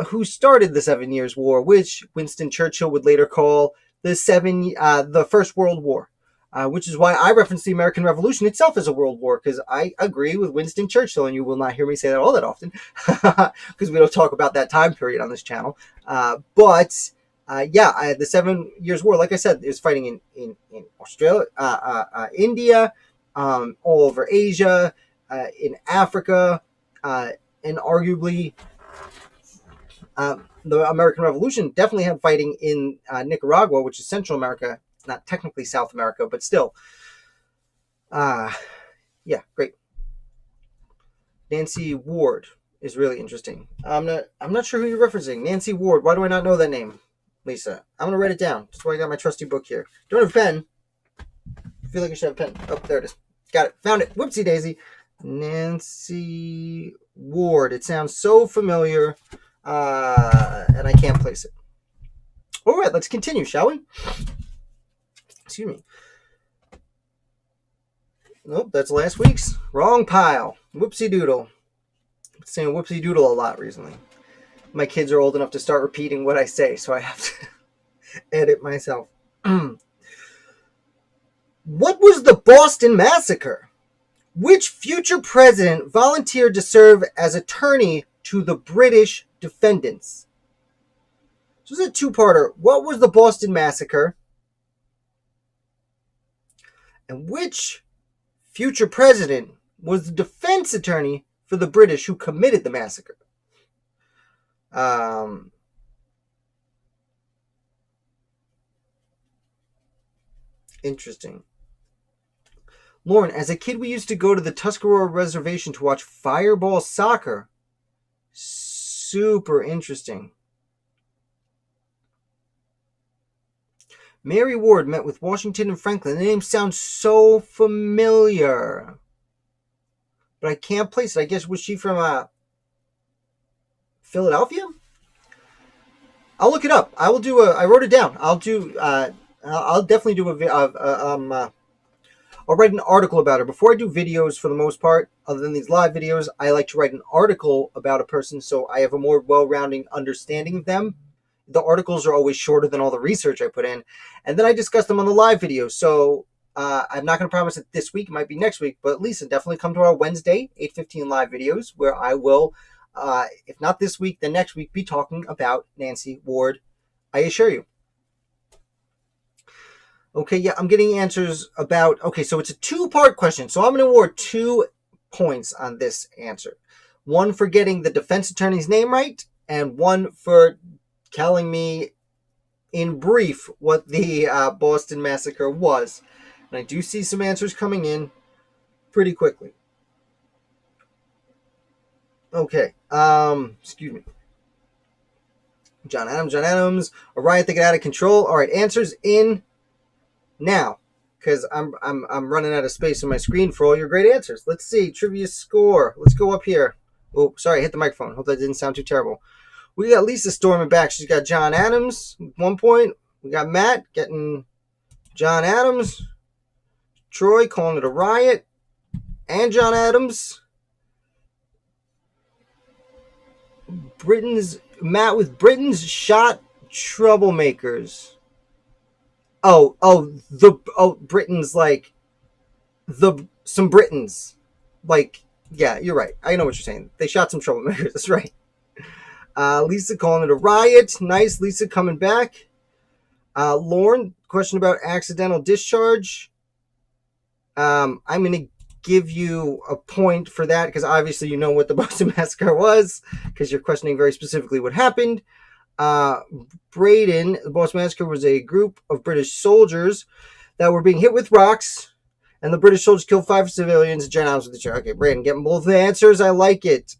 who started the 7 Years' War, which Winston Churchill would later call the First World War. Which is why I reference the American Revolution itself as a world war, because I agree with Winston Churchill, and you will not hear me say that all that often, because we don't talk about that time period on this channel. But the 7 Years' War, like I said, is fighting in Australia, India, all over Asia, in Africa, and arguably the American Revolution definitely had fighting in Nicaragua, which is Central America. Not technically South America, but still. Great. Nancy Ward is really interesting. I'm not sure who you're referencing. Nancy Ward. Why do I not know that name, Lisa? I'm gonna write it down. That's why I got my trusty book here. Don't have a pen. I feel like I should have a pen. Oh, there it is. Got it. Found it. Whoopsie daisy. Nancy Ward. It sounds so familiar, and I can't place it. All right, let's continue, shall we? Excuse me. Nope, that's last week's. Wrong pile. Whoopsie doodle. I'm saying whoopsie doodle a lot recently. My kids are old enough to start repeating what I say, so I have to edit myself. What was the Boston Massacre? Which future president volunteered to serve as attorney to the British defendants? So this is a two-parter. What was the Boston Massacre? And which future president was the defense attorney for the British who committed the massacre? Interesting. Lauren, as a kid, we used to go to the Tuscarora Reservation to watch fireball soccer. Super interesting. Mary Ward met with Washington and Franklin. The name sounds so familiar, but I can't place it. I guess, was she from Philadelphia? I'll look it up. I wrote it down. I'll definitely do I'll write an article about her. Before I do videos, for the most part, other than these live videos, I like to write an article about a person so I have a more well-rounding understanding of them. The articles are always shorter than all the research I put in. And then I discuss them on the live video. So I'm not going to promise it this week. It might be next week. But Lisa, definitely come to our Wednesday, 8:15 live videos, where I will, if not this week, then next week, be talking about Nancy Ward. I assure you. Okay, yeah, I'm getting answers about... Okay, so it's a two-part question. So I'm going to award 2 points on this answer. 1 for getting the defense attorney's name right, and 1 for telling me in brief what the Boston Massacre was. And I do see some answers coming in pretty quickly. Okay, excuse me. John Adams, a riot that got out of control. All right, answers in now, because I'm running out of space on my screen for all your great answers. Let's see, trivia score. Let's go up here. Oh, sorry, I hit the microphone. Hope that didn't sound too terrible. We got Lisa storming back. She's got John Adams at 1 point. We got Matt getting John Adams. Troy calling it a riot. And John Adams. Matt with Britain's shot troublemakers. Britain's like some Britons. Like, yeah, you're right. I know what you're saying. They shot some troublemakers. That's right. Lisa calling it a riot. Nice. Lisa coming back. Lauren, question about accidental discharge. I'm going to give you a point for that because obviously you know what the Boston Massacre was because you're questioning very specifically what happened. Braden, the Boston Massacre was a group of British soldiers that were being hit with rocks, and the British soldiers killed 5 civilians. John Adams with the chair. Okay, Braden, getting both the answers. I like it.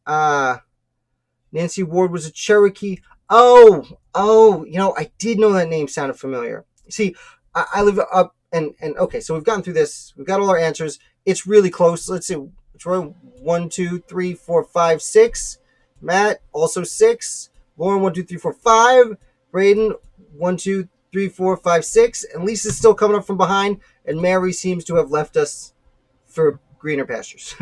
Nancy Ward was a Cherokee. Oh, I did know that name sounded familiar. See, I live up and okay, so we've gone through this. We've got all our answers. It's really close. Let's see. Troy, 1, 2, 3, 4, 5, 6. Matt, also 6. Lauren, 1, 2, 3, 4, 5. Braden, 1, 2, 3, 4, 5, 6. And Lisa's still coming up from behind. And Mary seems to have left us for greener pastures.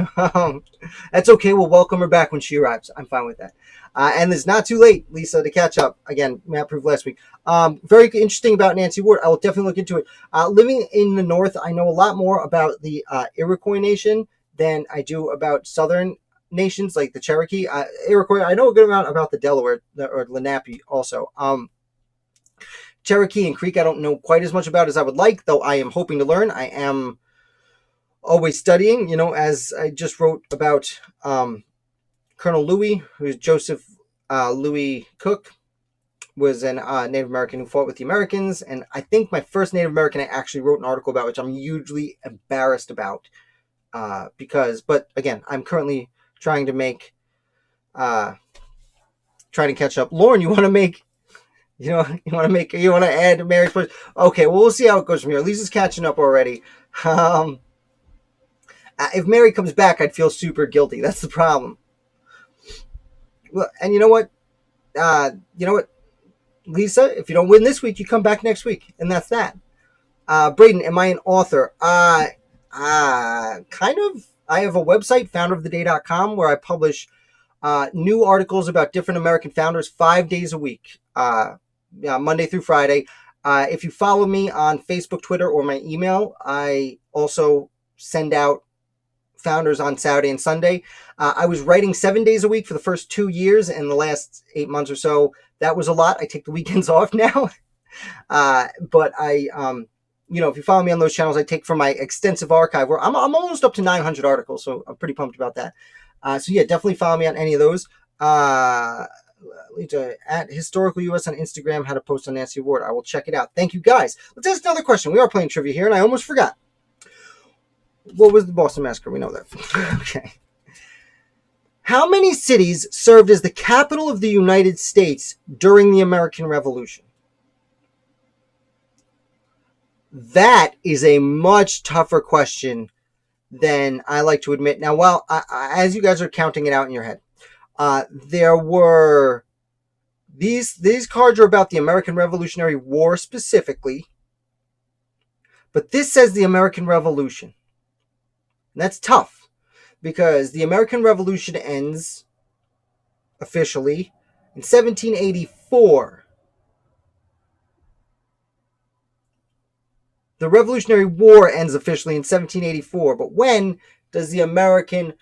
That's okay. We'll welcome her back when she arrives. I'm fine with that. And it's not too late, Lisa, to catch up. Again, Matt proved last week. Very interesting about Nancy Ward. I will definitely look into it. Living in the North, I know a lot more about the Iroquois Nation than I do about Southern nations like the Cherokee. Iroquois, I know a good amount about the Delaware or Lenape also. Cherokee and Creek, I don't know quite as much about as I would like, though I am hoping to learn. I am always studying, as I just wrote about Colonel Louis, who's Joseph Louis Cook, was an Native American who fought with the Americans. And I think my first Native American I actually wrote an article about, which I'm hugely embarrassed about. But again, I'm currently trying to catch up. Lauren, you want to add Mary's place? Okay, well, we'll see how it goes from here. Lisa's catching up already. If Mary comes back, I'd feel super guilty. That's the problem. Well, and you know what? Lisa, if you don't win this week, you come back next week, and that's that. Braden, am I an author? Kind of. I have a website, founderoftheday.com, where I publish new articles about different American founders 5 days a week, Monday through Friday. If you follow me on Facebook, Twitter, or my email, I also send out founders on Saturday and Sunday. I was writing 7 days a week for the first 2 years, and the last 8 months or so, that was a lot. I take the weekends off now. But I, if you follow me on those channels, I take from my extensive archive where I'm almost up to 900 articles. So I'm pretty pumped about that. So yeah, definitely follow me on any of those. At Historical US on Instagram, how to post on Nancy Ward. I will check it out. Thank you guys. Let's ask another question. We are playing trivia here, and I almost forgot. What was the Boston Massacre? We know that. Okay. How many cities served as the capital of the United States during the American Revolution? That is a much tougher question than I like to admit. Now, while as you guys are counting it out in your head, there were these cards are about the American Revolutionary War specifically, but this says the American Revolution. And that's tough because the American Revolution ends officially in 1784. The Revolutionary War ends officially in 1784, but when does the American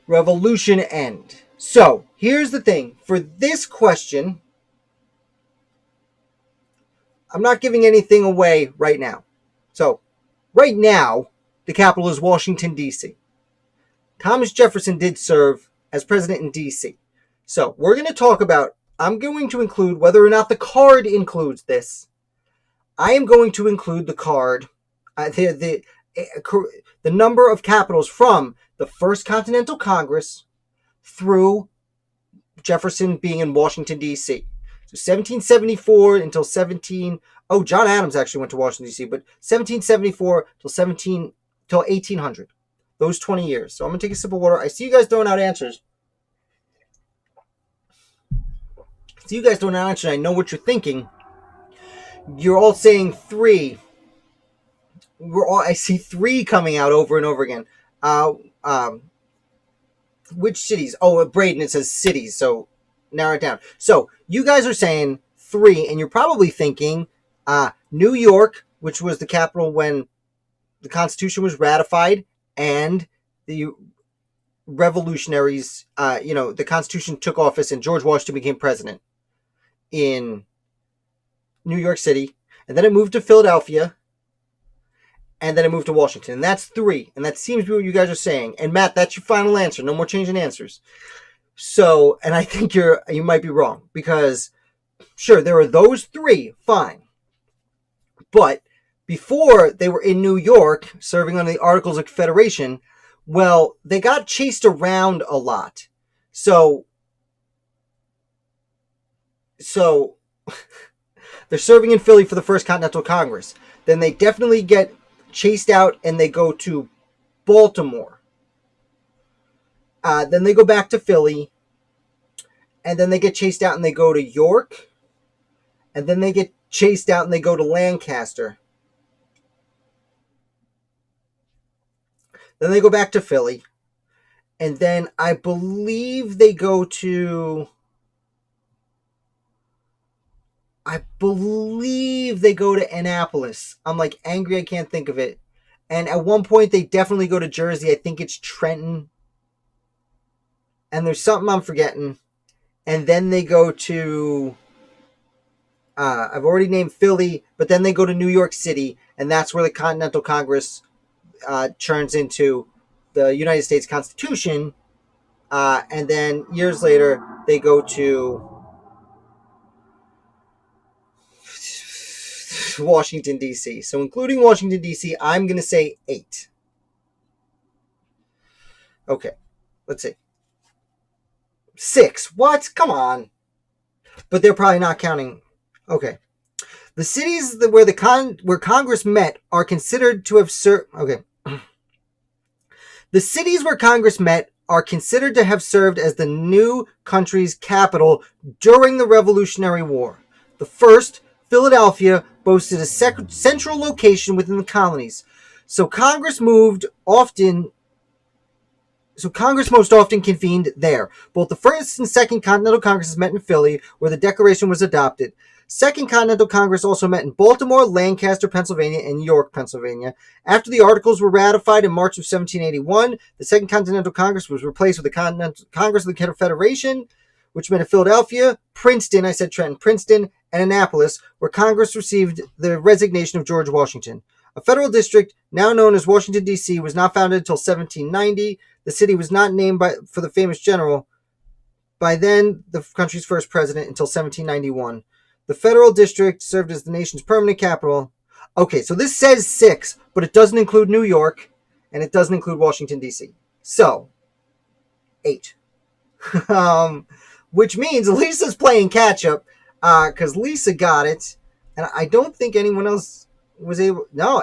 Revolution end? So, here's the thing. For this question, I'm not giving anything away right now. So, right now, the capital is Washington, D.C. Thomas Jefferson did serve as president in D.C. So, we're going to talk about, I'm going to include whether or not the card includes this. I am going to include the card, the number of capitals from the First Continental Congress through Jefferson being in Washington, D.C. So 1774 until John Adams actually went to Washington, D.C., but 1774 till 1800. Those 20 years. So I'm going to take a sip of water. I see you guys throwing out answers. I know what you're thinking. You're all saying 3. I see 3 coming out over and over again. Which cities? Oh, Braden, it says cities, so narrow it down. So you guys are saying 3, and you're probably thinking New York, which was the capital when the Constitution was ratified, and the revolutionaries, the Constitution took office and George Washington became president in New York City, and then it moved to Philadelphia, and then it moved to Washington. And that's 3, and that seems to be what you guys are saying. And Matt, that's your final answer. No more changing answers. So, and I think you might be wrong, because sure, there are those 3, fine. But before they were in New York, serving under the Articles of Confederation, well, they got chased around a lot. So they're serving in Philly for the First Continental Congress. Then they definitely get chased out and they go to Baltimore. Then they go back to Philly, and then they get chased out and they go to York, and then they get chased out and they go to Lancaster. Then they go back to Philly, and then I believe they go to. I believe they go to Annapolis. I'm like angry I can't think of it. And at one point they definitely go to Jersey. I think it's Trenton. And there's something I'm forgetting. And then they go to I've already named Philly, but then they go to New York City, and that's where the Continental Congress turns into the United States Constitution. And then years later, they go to Washington, D.C. So including Washington, D.C., I'm going to say 8. Okay, let's see. 6. What? Come on. But they're probably not counting. Okay. The cities where Congress met are considered to have served. Okay. The cities where Congress met are considered to have served as the new country's capital during the Revolutionary War. The first, Philadelphia, boasted a central location within the colonies. So Congress most often convened there. Both the First and Second Continental Congresses met in Philly, where the Declaration was adopted. Second Continental Congress also met in Baltimore, Lancaster, Pennsylvania, and York, Pennsylvania. After the Articles were ratified in March of 1781, the Second Continental Congress was replaced with the Continental Congress of the Confederation, which met in Philadelphia, Princeton, I said Trenton, Princeton, and Annapolis, where Congress received the resignation of George Washington. A federal district, now known as Washington, D.C., was not founded until 1790. The city was not named for the famous general, by then the country's first president, until 1791. The federal district served as the nation's permanent capital. Okay, so this says 6, but it doesn't include New York, and it doesn't include Washington, D.C. So, 8. Which means Lisa's playing catch-up, because Lisa got it, and I don't think anyone else was able... No,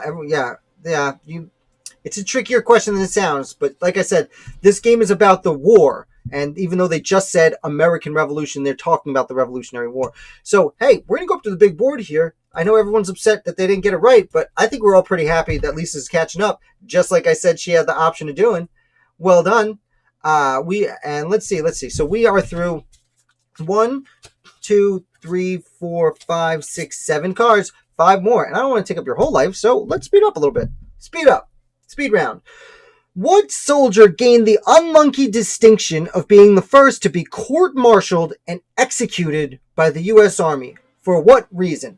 it's a trickier question than it sounds, but like I said, this game is about the war. And even though they just said American Revolution, they're talking about the Revolutionary War. So, hey, we're going to go up to the big board here. I know everyone's upset that they didn't get it right, but I think we're all pretty happy that Lisa's catching up, just like I said she had the option of doing. Well done. Let's see. So we are through 1, 2, 3, 4, 5, 6, 7 cards. 5 more. And I don't want to take up your whole life, so let's speed up a little bit. Speed up. Speed round. What soldier gained the unlucky distinction of being the first to be court-martialed and executed by the U.S. Army? For what reason?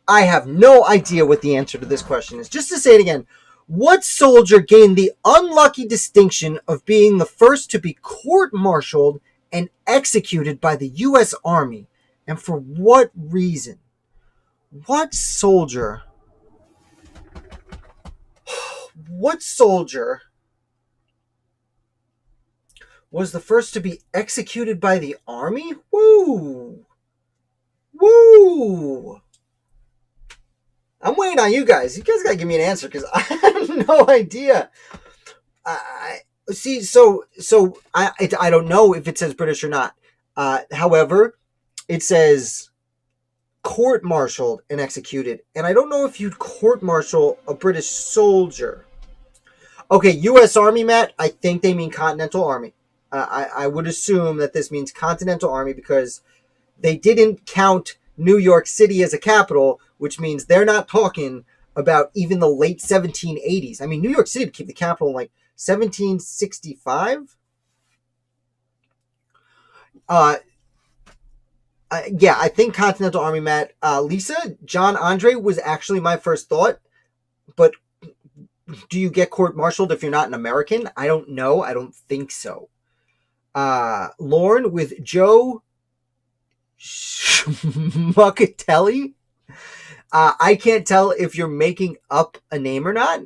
I have no idea what the answer to this question is. Just to say it again, what soldier gained the unlucky distinction of being the first to be court-martialed and executed by the U.S. Army? And for what reason? What soldier was the first to be executed by the Army? Woo! I'm waiting on you guys. You guys gotta give me an answer, because I have no idea. I don't know if it says British or not. However, it says court-martialed and executed, and I don't know if you'd court-martial a British soldier. Okay, U.S. Army, Matt, I think they mean Continental Army. I would assume that this means Continental Army, because they didn't count New York City as a capital, which means they're not talking about even the late 1780s. I mean, New York City became the capital in like 1765. Yeah, I think Continental Army, Matt. Lisa, John Andre was actually my first thought, but do you get court-martialed if you're not an American? I don't know. I don't think so. Lorne with Joe Schmuckatelli. I can't tell if you're making up a name or not.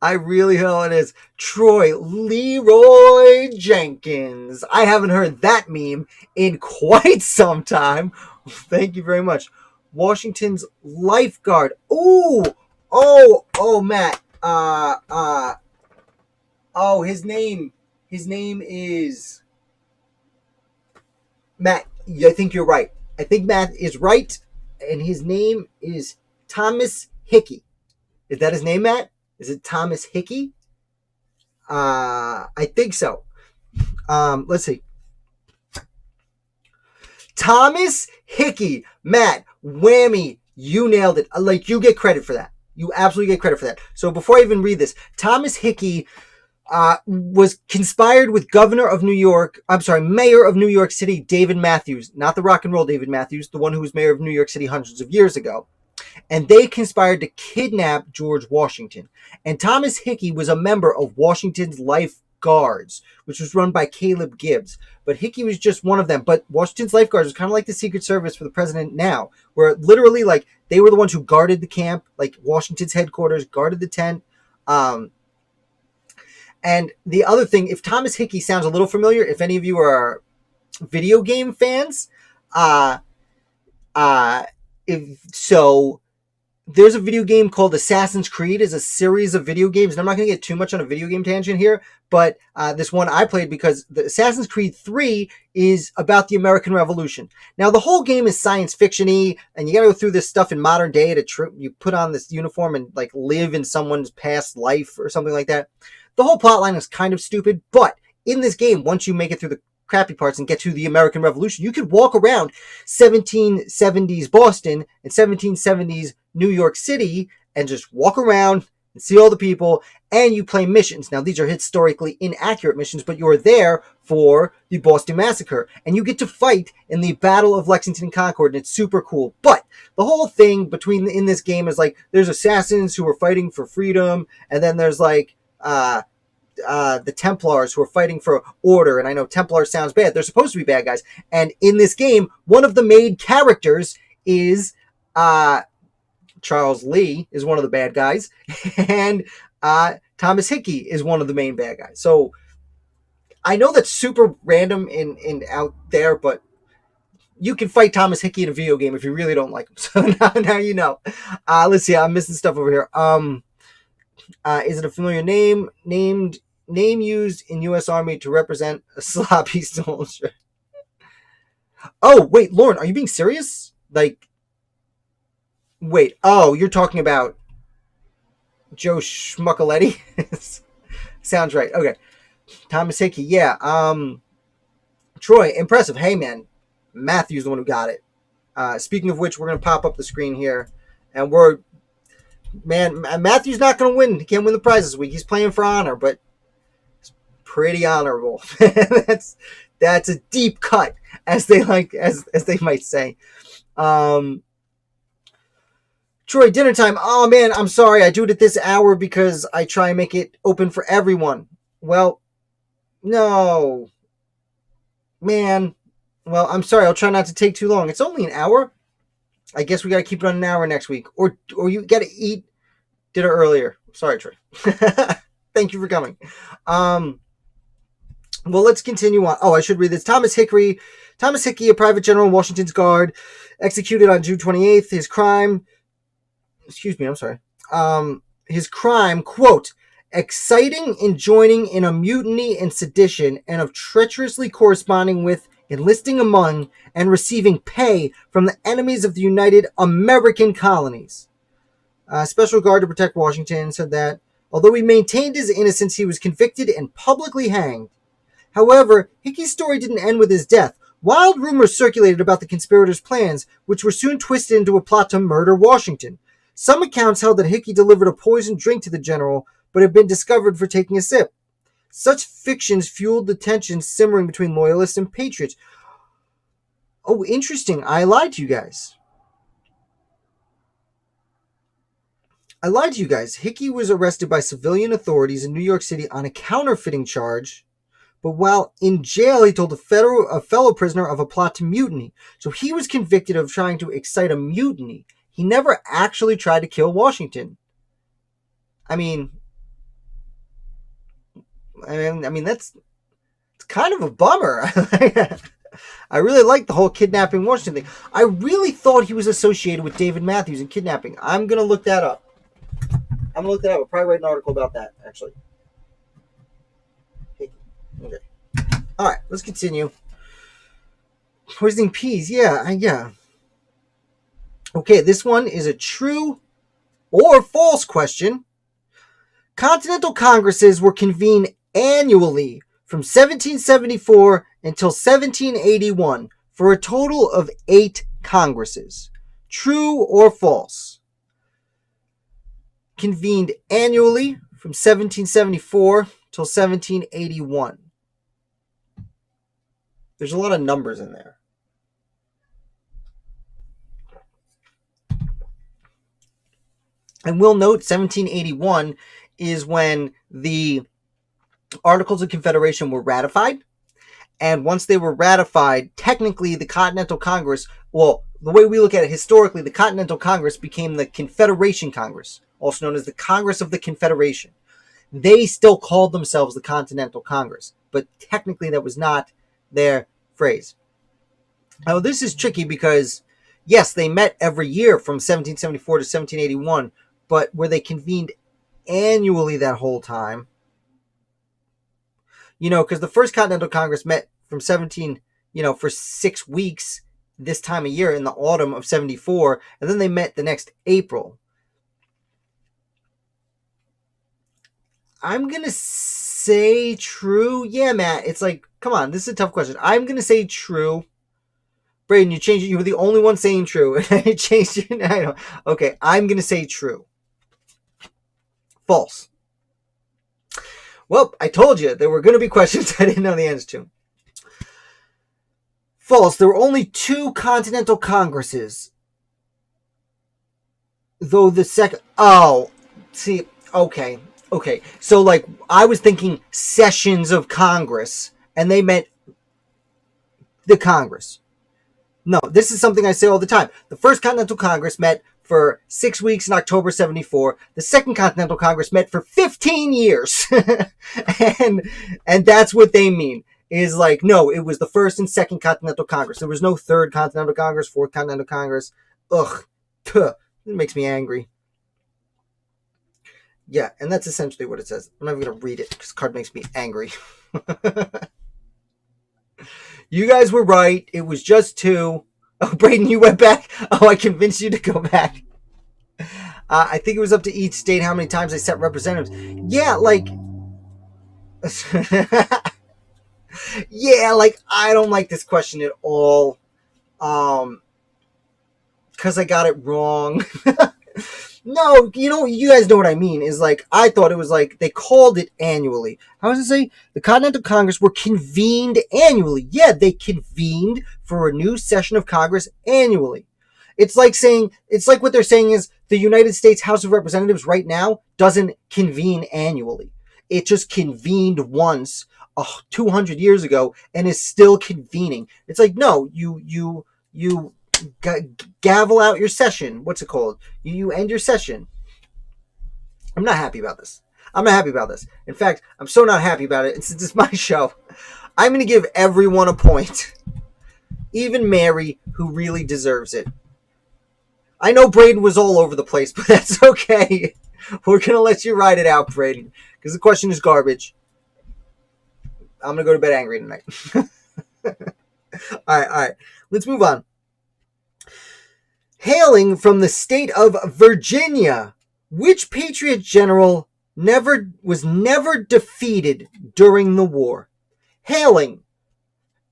I really know it is. Troy Leroy Jenkins. I haven't heard that meme in quite some time. Thank you very much. Washington's lifeguard. Ooh. Oh, Matt. Oh, his name is Matt. I think you're right. I think Matt is right, and his name is Thomas Hickey. Is that his name, Matt? Is it Thomas Hickey? I think so. Let's see. Thomas Hickey. Matt, whammy. You nailed it. Like, you get credit for that. You absolutely get credit for that. So before I even read this, Thomas Hickey was conspired with Mayor of New York City, David Matthews, not the rock and roll David Matthews, the one who was mayor of New York City hundreds of years ago. And they conspired to kidnap George Washington. And Thomas Hickey was a member of Washington's Life Guards, which was run by Caleb Gibbs. But Hickey was just one of them. But Washington's Life Guards was kind of like the Secret Service for the president now, where literally, like, they were the ones who guarded the camp, like Washington's headquarters, guarded the tent. And the other thing, if Thomas Hickey sounds a little familiar, if any of you are video game fans, there's a video game called Assassin's Creed. It's a series of video games, and I'm not going to get too much on a video game tangent here, but this one I played because the Assassin's Creed 3 is about the American Revolution. Now, the whole game is science fiction-y, and you got to go through this stuff in modern day you put on this uniform and like live in someone's past life or something like that. The whole plotline is kind of stupid, but in this game, once you make it through the crappy parts and get to the American Revolution, you could walk around 1770s Boston and 1770s New York City and just walk around and see all the people, and you play missions. Now, these are historically inaccurate missions, but you're there for the Boston Massacre, and you get to fight in the Battle of Lexington and Concord, and it's super cool. But the whole thing in this game is like, there's assassins who are fighting for freedom, and then there's like the Templars who are fighting for order. And I know Templars sounds bad. They're supposed to be bad guys. And in this game, one of the main characters is Charles Lee is one of the bad guys. And Thomas Hickey is one of the main bad guys. So I know that's super random in out there, but you can fight Thomas Hickey in a video game if you really don't like him. So now you know. Let's see. I'm missing stuff over here. Is it a familiar name used in U.S. Army to represent a sloppy soldier? Oh, wait, Lauren, are you being serious? Like, wait, oh, you're talking about Joe Schmuckaletti? Sounds right. Okay. Thomas Hickey, yeah. Troy, impressive. Hey, man, Matthew's the one who got it. Speaking of which, we're going to pop up the screen here, and Matthew's not going to win. He can't win the prize this week. He's playing for honor, but pretty honorable. That's a deep cut, as they might say. Troy, dinner time. Oh man, I'm sorry. I do it at this hour because I try and make it open for everyone. Well, no, man. Well, I'm sorry. I'll try not to take too long. It's only an hour. I guess we got to keep it on an hour next week, or you got to eat dinner earlier. Sorry, Troy. Thank you for coming. Well, let's continue on. Oh, I should read this. Thomas Hickey, a private general in Washington's Guard, executed on June 28th. His crime, quote, exciting in joining in a mutiny and sedition, and of treacherously corresponding with, enlisting among, and receiving pay from the enemies of the United American Colonies. Special Guard to protect Washington said that, although he maintained his innocence, he was convicted and publicly hanged. However, Hickey's story didn't end with his death. Wild rumors circulated about the conspirators' plans, which were soon twisted into a plot to murder Washington. Some accounts held that Hickey delivered a poisoned drink to the general, but had been discovered for taking a sip. Such fictions fueled the tension simmering between loyalists and patriots. Oh, interesting. I lied to you guys. Hickey was arrested by civilian authorities in New York City on a counterfeiting charge, but while in jail, he told a fellow prisoner of a plot to mutiny. So he was convicted of trying to excite a mutiny. He never actually tried to kill Washington. I mean, it's kind of a bummer. I really like the whole kidnapping Washington thing. I really thought he was associated with David Matthews in kidnapping. I'm going to look that up. I'll probably write an article about that, actually. Okay. All right, let's continue. Poisoning peas. Yeah. Okay, this one is a true or false question. Continental Congresses were convened annually from 1774 until 1781 for a total of 8 Congresses. True or false? Convened annually from 1774 till 1781. There's a lot of numbers in there. And we'll note 1781 is when the Articles of Confederation were ratified. And once they were ratified, technically the Continental Congress, well, the way we look at it historically, the Continental Congress became the Confederation Congress, also known as the Congress of the Confederation. They still called themselves the Continental Congress, but technically that was not their phrase. Now, this is tricky because, yes, they met every year from 1774 to 1781, but were they convened annually that whole time? Because the first Continental Congress met from for 6 weeks this time of year in the autumn of 74, and then they met the next April. I'm going to say true. Yeah, Matt, it's like, come on, this is a tough question. I'm going to say true. Braden, you changed it. You were the only one saying true. And I changed it. I know. Okay, I'm going to say true. False. Well, I told you there were going to be questions I didn't know the answer to. False. There were only 2 Continental Congresses. Though the second... Oh, see, okay. So, like, I was thinking sessions of Congress, and they meant the Congress. No, this is something I say all the time. The first Continental Congress met for 6 weeks in October 74. The second Continental Congress met for 15 years. and that's what they mean. Is like, no, it was the first and second Continental Congress. There was no third Continental Congress, fourth Continental Congress. Ugh. Tuh. It makes me angry. Yeah, and that's essentially what it says. I'm not even going to read it because the card makes me angry. You guys were right. It was just 2. Oh, Braden, you went back? Oh, I convinced you to go back. I think it was up to each state how many times they set representatives. Yeah, like... yeah, like, I don't like this question at all. Because I got it wrong. No, you guys know what I mean. Is like, I thought it was like, they called it annually. How does it say? The Continental Congress were convened annually. Yeah, they convened for a new session of Congress annually. It's like what they're saying is the United States House of Representatives right now doesn't convene annually. It just convened once 200 years ago and is still convening. It's like, no, you gavel out your session. What's it called? You end your session. I'm not happy about this. In fact, I'm so not happy about it. And since it's my show, I'm going to give everyone a point. Even Mary, who really deserves it. I know Braden was all over the place, but that's okay. We're going to let you ride it out, Braden, because the question is garbage. I'm going to go to bed angry tonight. All right. Let's move on. Hailing from the state of Virginia, which Patriot general was never defeated during the war? Hailing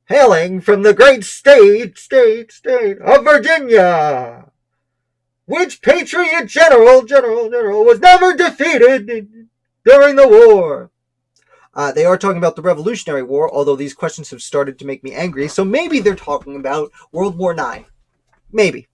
from the great state of Virginia, which Patriot general was never defeated during the war? They are talking about the Revolutionary War, although these questions have started to make me angry, so maybe they're talking about World War IX. Maybe.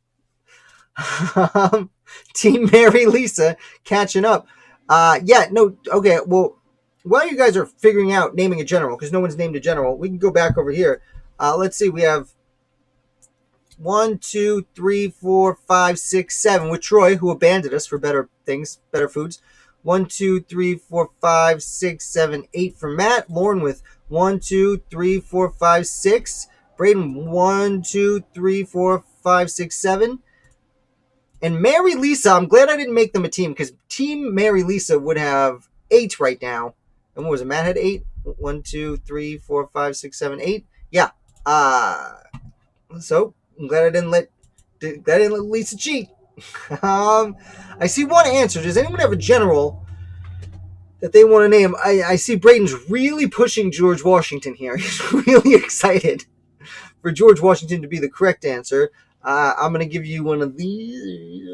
Team Mary Lisa catching up. Okay, well, while you guys are figuring out naming a general, because no one's named a general, we can go back over here. Let's see, we have 1, 2, 3, 4, 5, 6, 7 with Troy, who abandoned us for better things, better foods. 1, 2, 3, 4, 5, 6, 7, 8 for Matt. Lauren with 1, 2, 3, 4, 5, 6. Braden 1, 2, 3, 4, 5, 6, 7. And Mary Lisa, I'm glad I didn't make them a team, because Team Mary Lisa would have 8 right now. And what was it? Matt had 8? 1, 2, 3, 4, 5, 6, 7, 8. Yeah. So I'm glad I didn't let Lisa cheat. I see one answer. Does anyone have a general that they want to name? I see Braden's really pushing George Washington here. He's really excited for George Washington to be the correct answer. I'm gonna give you one of these.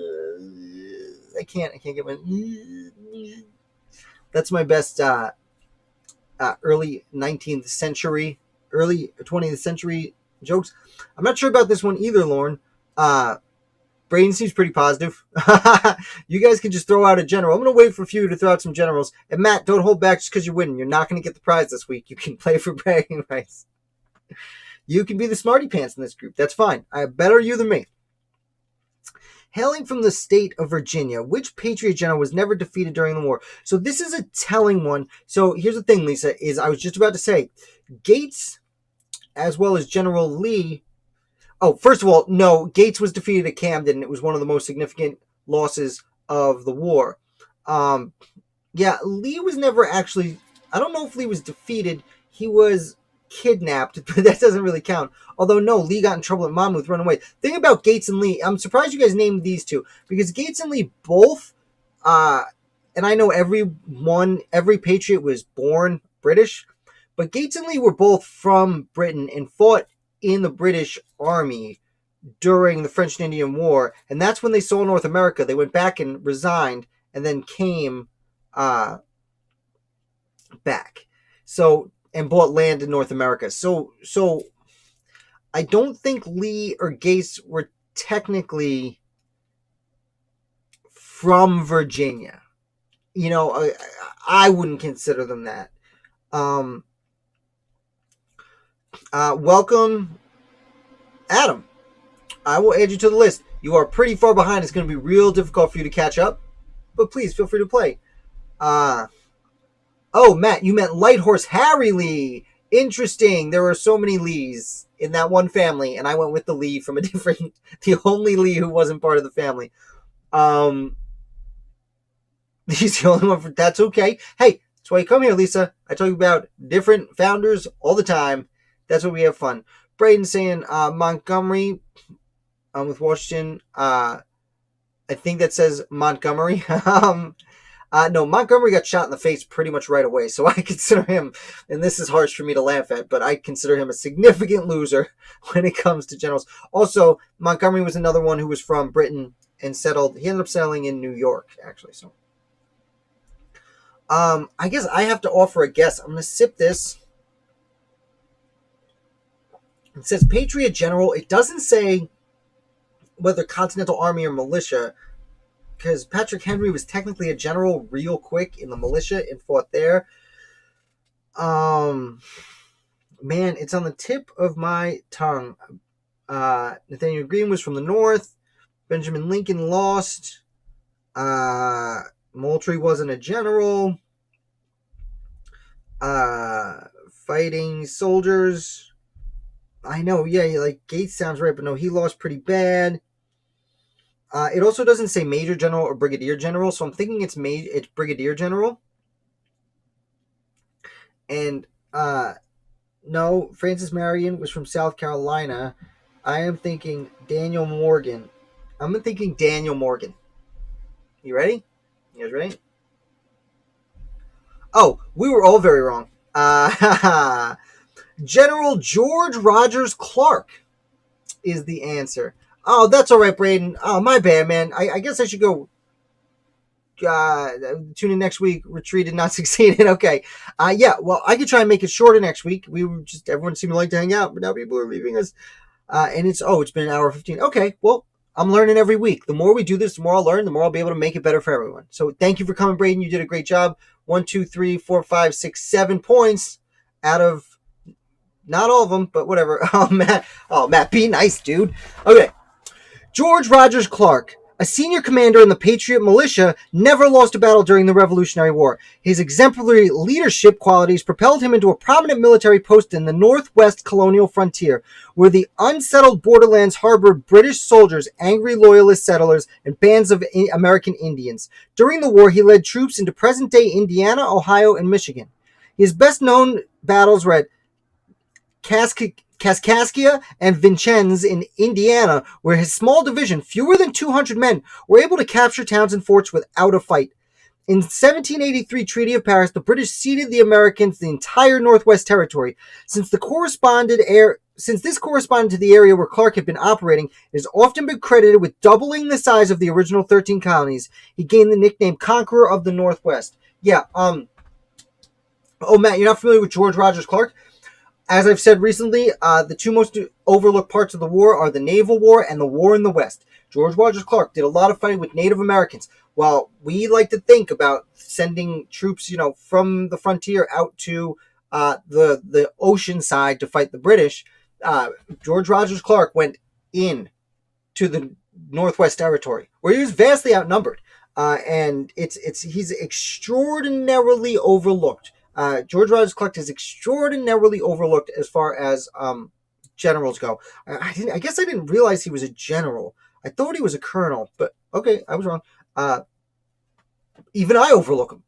I can't get one. That's my best early 19th century, early 20th century jokes. I'm not sure about this one either, Lauren. Braden seems pretty positive. You guys can just throw out a general. I'm going to wait for a few to throw out some generals. And Matt, don't hold back just because you're winning. You're not going to get the prize this week. You can play for bragging rights. You can be the smarty pants in this group. That's fine. Better you than me. Hailing from the state of Virginia, which Patriot general was never defeated during the war? So this is a telling one. So here's the thing, Lisa, is I was just about to say, Gates, as well as General Lee. Oh, first of all, no, Gates was defeated at Camden. It was one of the most significant losses of the war. Yeah, Lee was never actually, I don't know if Lee was defeated. He was kidnapped, but that doesn't really count. Although, no, Lee got in trouble at Monmouth, run away. Thing about Gates and Lee, I'm surprised you guys named these two, because Gates and Lee both, and I know every Patriot was born British, but Gates and Lee were both from Britain and fought in the British Army during the French and Indian War, and that's when they saw North America. They went back and resigned, and then came back. So, and bought land in North America. So I don't think Lee or Gates were technically from Virginia. You know, I wouldn't consider them that. Welcome, Adam. I will add you to the list. You are pretty far behind. It's going to be real difficult for you to catch up, but please feel free to play. Oh, Matt, you meant Light Horse Harry Lee. Interesting. There are so many Lees in that one family, and I went with the Lee from the only Lee who wasn't part of the family. He's the only one. That's okay. Hey, that's why you come here, Lisa. I talk about different founders all the time. That's why we have fun. Braden saying Montgomery with Washington. I think that says Montgomery. No, Montgomery got shot in the face pretty much right away, so I consider him, and this is harsh for me to laugh at, but I consider him a significant loser when it comes to generals. Also, Montgomery was another one who was from Britain and settled. He ended up settling in New York, actually. So, I guess I have to offer a guess. I'm going to sip this. It says Patriot General. It doesn't say whether Continental Army or militia, because Patrick Henry was technically a general real quick in the militia and fought there. Man, it's on the tip of my tongue. Nathaniel Greene was from the North. Benjamin Lincoln lost. Moultrie wasn't a general. Fighting soldiers. I know, yeah, like Gates sounds right, but no, he lost pretty bad. It also doesn't say Major General or Brigadier General, so I'm thinking it's Brigadier General. And no, Francis Marion was from South Carolina. I am thinking Daniel Morgan. I'm thinking Daniel Morgan. You ready? You guys ready? Oh, we were all very wrong. General George Rogers Clark is the answer. Oh, that's all right, Braden. Oh, my bad, man. I guess I should go tune in next week. Retreated, not succeeded. Okay. Yeah, well, I could try and make it shorter next week. Everyone seemed to like to hang out, but now people are leaving us. And it's been an hour 15. Okay, well, I'm learning every week. The more we do this, the more I'll learn, the more I'll be able to make it better for everyone. So thank you for coming, Braden. You did a great job. 1, 2, 3, 4, 5, 6, 7 points out of not all of them, but whatever. Oh, Matt, be nice, dude. Okay. George Rogers Clark, a senior commander in the Patriot Militia, never lost a battle during the Revolutionary War. His exemplary leadership qualities propelled him into a prominent military post in the northwest colonial frontier, where the unsettled borderlands harbored British soldiers, angry loyalist settlers, and bands of American Indians. During the war, he led troops into present-day Indiana, Ohio, and Michigan. His best-known battles were at Kaskaskia and Vincennes in Indiana, where his small division, fewer than 200 men, were able to capture towns and forts without a fight. In 1783 Treaty of Paris, the British ceded the Americans the entire Northwest Territory. Since this corresponded to the area where Clark had been operating, it has often been credited with doubling the size of the original 13 colonies. He gained the nickname Conqueror of the Northwest. Yeah, oh, Matt, you're not familiar with George Rogers Clark? As I've said recently, the two most overlooked parts of the war are the Naval War and the War in the West. George Rogers Clark did a lot of fighting with Native Americans. While we like to think about sending troops, from the frontier out to the ocean side to fight the British, George Rogers Clark went in to the Northwest Territory, where he was vastly outnumbered, and he's extraordinarily overlooked. George Rogers Clark is extraordinarily overlooked as far as generals go. I guess I didn't realize he was a general. I thought he was a colonel, but okay, I was wrong. Even I overlook him.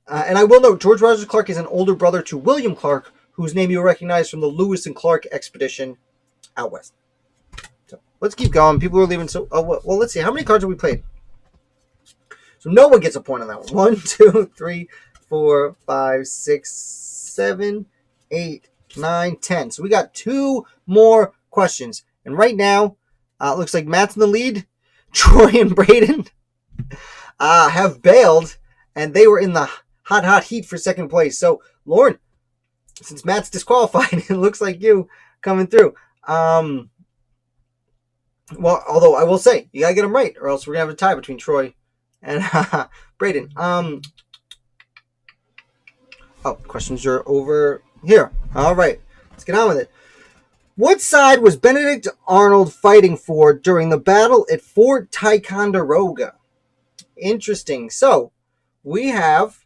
And I will note, George Rogers Clark is an older brother to William Clark, whose name you'll recognize from the Lewis and Clark expedition out west. So let's keep going. People are leaving. So, well, let's see. How many cards have we played? So no one gets a point on that one. 1, 2, 3, 4, 5, 6, 7, 8, 9, 10. So we got 2 more questions. And right now, it looks like Matt's in the lead. Troy and Braden have bailed, and they were in the hot heat for second place. So, Lauren, since Matt's disqualified, it looks like you coming through. Well, although I will say, you got to get them right, or else we're going to have a tie between Troy and Braden. Questions are over here. All right, let's get on with it. What side was Benedict Arnold fighting for during the battle at Fort Ticonderoga? Interesting. So, we have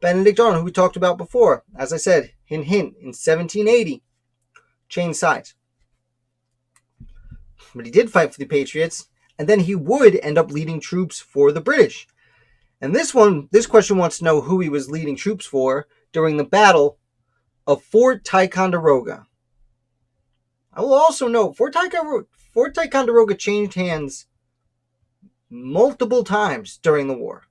Benedict Arnold, who we talked about before. As I said, hint, in 1780. Changed sides. But he did fight for the Patriots, and then he would end up leading troops for the British. And this question wants to know who he was leading troops for during the Battle of Fort Ticonderoga. I will also note, Fort Ticonderoga changed hands multiple times during the war.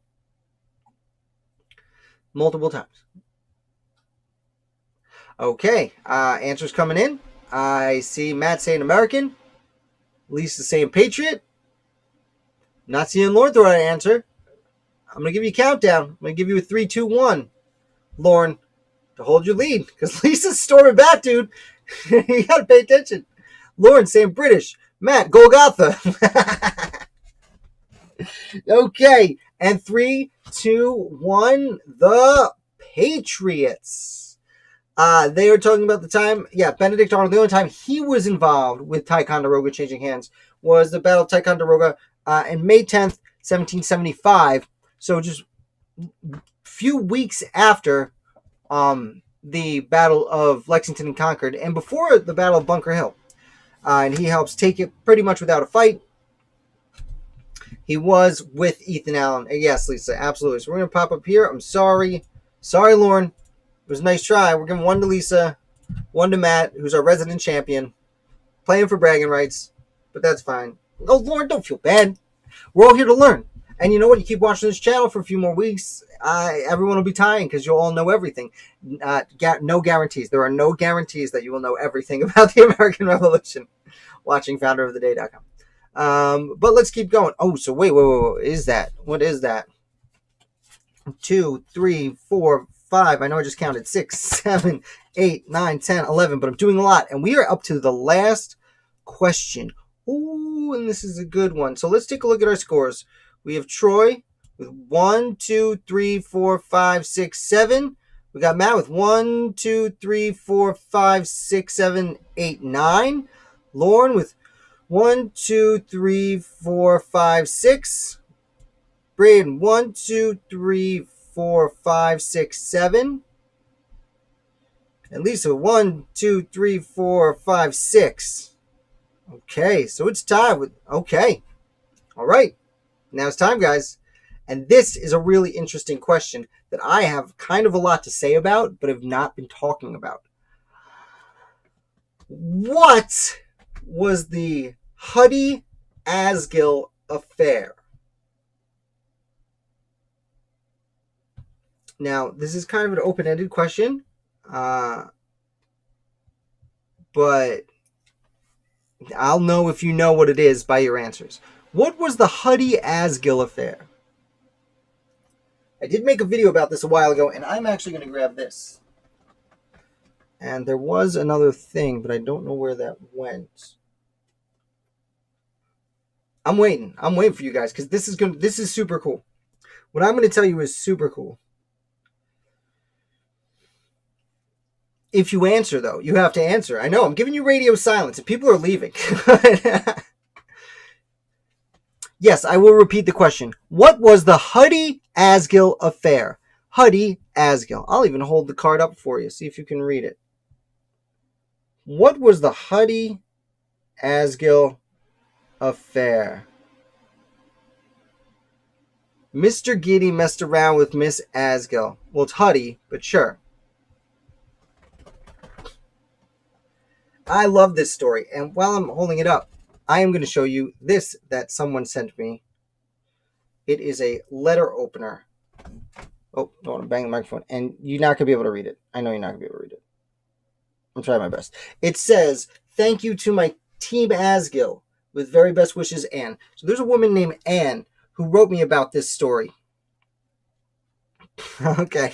Multiple times. Okay, answers coming in. I see Matt saying American. Lisa saying Patriot. Not seeing Lauren throw out an answer. I'm going to give you a countdown. I'm going to give you a 3, 2, 1. Lauren, to hold your lead. Because Lisa's storming back, dude. You got to pay attention. Lauren saying British. Matt, Golgotha. Okay. And 3, 2, 1. The Patriots. They were talking about the time. Yeah, Benedict Arnold. The only time he was involved with Ticonderoga changing hands was the Battle of Ticonderoga on May 10th, 1775. So just a few weeks after the Battle of Lexington and Concord, and before the Battle of Bunker Hill. And he helps take it pretty much without a fight. He was with Ethan Allen. Yes, Lisa, absolutely. So we're going to pop up here. I'm sorry. Sorry, Lauren. It was a nice try. We're giving 1 to Lisa, 1 to Matt, who's our resident champion. Playing for bragging rights, but that's fine. Oh, Lauren, don't feel bad. We're all here to learn. And you know what? You keep watching this channel for a few more weeks, everyone will be tying because you'll all know everything. No guarantees. There are no guarantees that you will know everything about the American Revolution watching founderoftheday.com. But let's keep going. Oh, so wait. What is that? 2, 3, 4, 5. I know I just counted 6, 7, 8, 9, 10, 11, but I'm doing a lot. And we are up to the last question. Ooh, and this is a good one. So let's take a look at our scores. We have Troy with 1, 2, 3, 4, 5, 6, 7. We got Matt with 1, 2, 3, 4, 5, 6, 7, 8, 9. Lauren with 1, 2, 3, 4, 5, 6. Braden 1, 2, 3, 4, 5, 6, 7. And Lisa 1, 2, 3, 4, 5, 6. Okay, so it's tied with. Okay, all right. Now it's time, guys. And this is a really interesting question that I have kind of a lot to say about, but have not been talking about. What was the Huddy Asgill affair? Now, this is kind of an open-ended question, but I'll know if you know what it is by your answers. What was the Huddy Asgill affair? I did make a video about this a while ago, and I'm actually going to grab this. And there was another thing, but I don't know where that went. I'm waiting. I'm waiting for you guys because this is super cool. What I'm going to tell you is super cool. If you answer, though, you have to answer. I know, I'm giving you radio silence, and people are leaving. Yes, I will repeat the question. What was the Huddy Asgill affair? Huddy Asgill. I'll even hold the card up for you. See if you can read it. What was the Huddy Asgill affair? Mr. Giddy messed around with Miss Asgill. Well, it's Huddy, but sure. I love this story, and while I'm holding it up, I am going to show you this that someone sent me. It is a letter opener. Oh, don't want to bang the microphone. And you're not going to be able to read it. I know you're not going to be able to read it. I'm trying my best. It says, "Thank you to my team Asgill. With very best wishes, Anne." So there's a woman named Anne who wrote me about this story. Okay.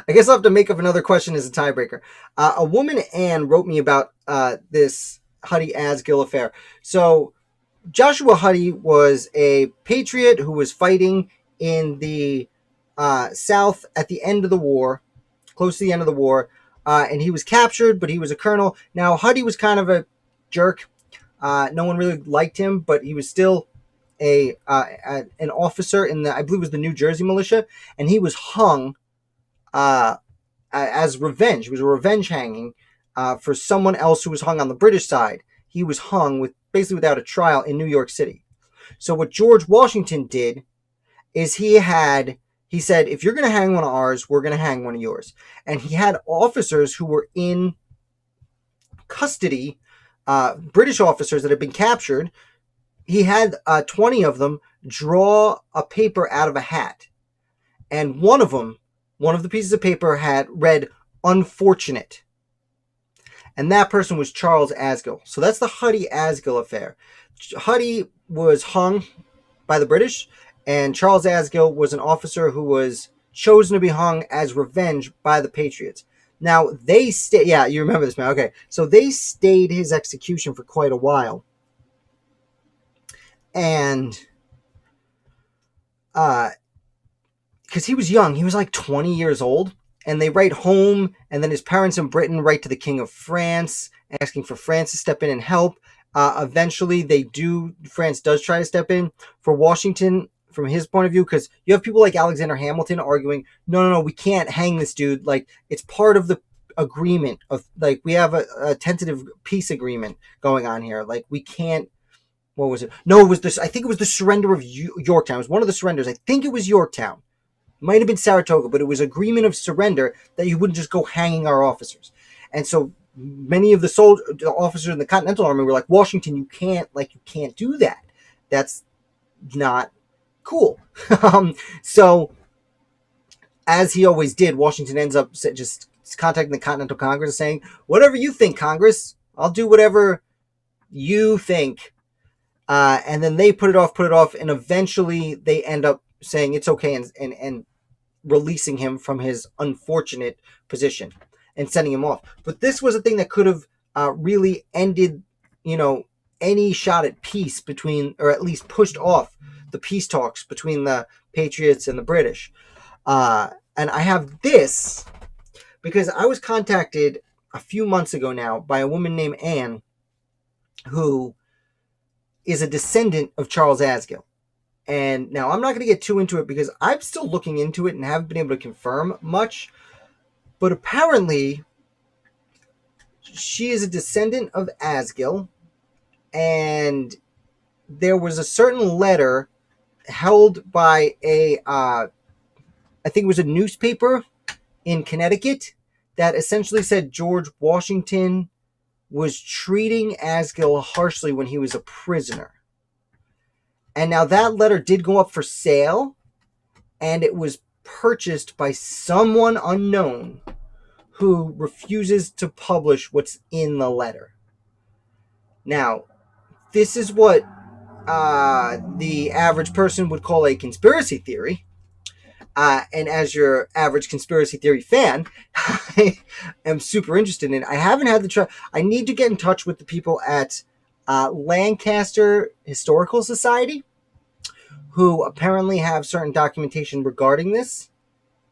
I guess I'll have to make up another question as a tiebreaker. A woman, Anne, wrote me about this Huddy Asgill affair. So Joshua Huddy was a patriot who was fighting in the South at the end of the war, close to the end of the war, and he was captured, but he was a colonel. Now, Huddy was kind of a jerk. No one really liked him, but he was still an officer in the, I believe it was the New Jersey militia, and he was hung as revenge. It was a revenge hanging for someone else who was hung on the British side. He was hung with basically without a trial in New York City. So what George Washington did is he said, if you're going to hang one of ours, we're going to hang one of yours. And he had officers who were in custody, British officers that had been captured. He had 20 of them draw a paper out of a hat. And one of the pieces of paper had read, "Unfortunate." And that person was Charles Asgill. So that's the Huddy Asgill affair. Huddy was hung by the British, and Charles Asgill was an officer who was chosen to be hung as revenge by the Patriots. Now, they stayed, yeah, you remember this, man. Okay, so they stayed his execution for quite a while. And, because he was young, he was like 20 years old, and they write home, and then his parents in Britain write to the King of France, asking for France to step in and help. Eventually, France does try to step in. For Washington, from his point of view, because you have people like Alexander Hamilton arguing, no, we can't hang this dude. Like, it's part of the agreement of, like, we have a tentative peace agreement going on here. Like, we can't, what was it? No, it was this, I think it was the surrender of Yorktown. It was one of the surrenders. I think it was Yorktown. It might have been Saratoga, but it was agreement of surrender that you wouldn't just go hanging our officers. And so many of the officers in the Continental Army were like, Washington, you can't do that. That's not cool. So, as he always did, Washington ends up just contacting the Continental Congress and saying, whatever you think, Congress, I'll do whatever you think. And then they put it off, and eventually they end up saying it's okay and releasing him from his unfortunate position and sending him off. But this was a thing that could have really ended, any shot at peace between, or at least pushed off the peace talks between the Patriots and the British. And I have this because I was contacted a few months ago now by a woman named Anne, who is a descendant of Charles Asgill. And now I'm not going to get too into it because I'm still looking into it and haven't been able to confirm much. But apparently, she is a descendant of Asgill. And there was a certain letter held by I think it was a newspaper in Connecticut that essentially said George Washington was treating Asgill harshly when he was a prisoner. And now that letter did go up for sale, and it was purchased by someone unknown who refuses to publish what's in the letter. Now, this is what the average person would call a conspiracy theory. And as your average conspiracy theory fan, I am super interested in it. I haven't had the try. I need to get in touch with the people at Lancaster Historical Society, who apparently have certain documentation regarding this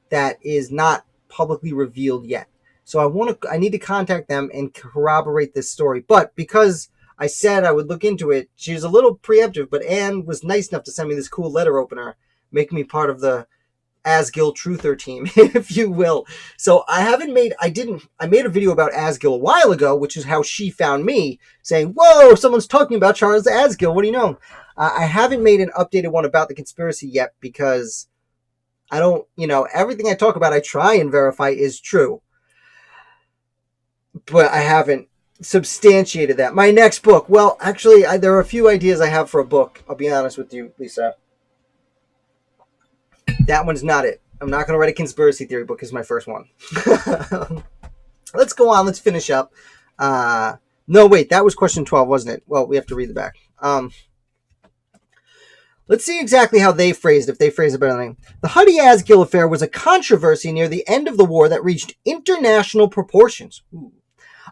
that is not publicly revealed yet. So I need to contact them and corroborate this story. But because I said I would look into it, she was a little preemptive, but Anne was nice enough to send me this cool letter opener, making me part of the Asgill truther team, if you will. So I made a video about Asgill a while ago, which is how she found me, saying, whoa, someone's talking about Charles Asgill, what do you know? I haven't made an updated one about the conspiracy yet because I don't, everything I talk about I try and verify is true, but I haven't substantiated that. My next book, well, actually, there are a few ideas I have for a book, I'll be honest with you, Lisa. That one's not it. I'm not going to write a conspiracy theory book as my first one. Let's go on. Let's finish up. No, wait. That was question 12, wasn't it? Well, we have to read the back. Let's see exactly how they phrased it, if they phrased it better than me. The Huddy-Asgill affair was a controversy near the end of the war that reached international proportions. Ooh.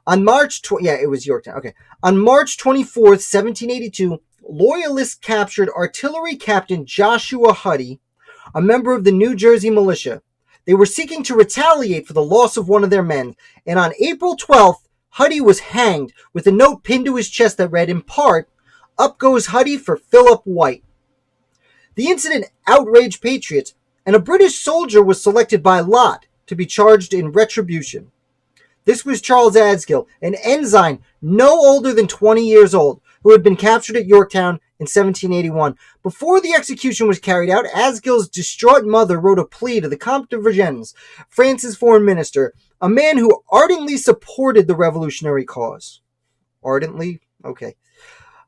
On March... it was Yorktown. Okay. On March 24th, 1782, Loyalists captured artillery captain Joshua Huddy, a member of the New Jersey militia. They were seeking to retaliate for the loss of one of their men, and on April 12th, Huddy was hanged with a note pinned to his chest that read, in part, "Up goes Huddy for Philip White." The incident outraged patriots, and a British soldier was selected by lot to be charged in retribution. This was Charles Asgill, an ensign no older than 20 years old, who had been captured at Yorktown in 1781. Before the execution was carried out, Asgill's distraught mother wrote a plea to the Comte de Vergennes, France's foreign minister, a man who ardently supported the revolutionary cause. Ardently? Okay.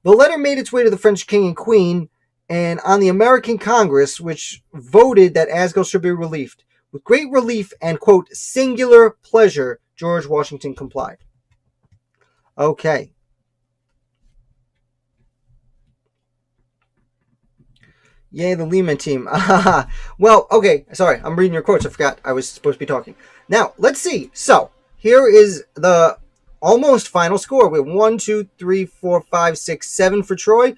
The letter made its way to the French king and queen, and on the American Congress, which voted that Asgill should be relieved. With great relief and, quote, singular pleasure, George Washington complied. Okay. Yay, the Lehman team. Well, okay. Sorry, I'm reading your quotes. I forgot I was supposed to be talking. Now, let's see. So, here is the almost final score. We have 1, 2, 3, 4, 5, 6, 7 for Troy.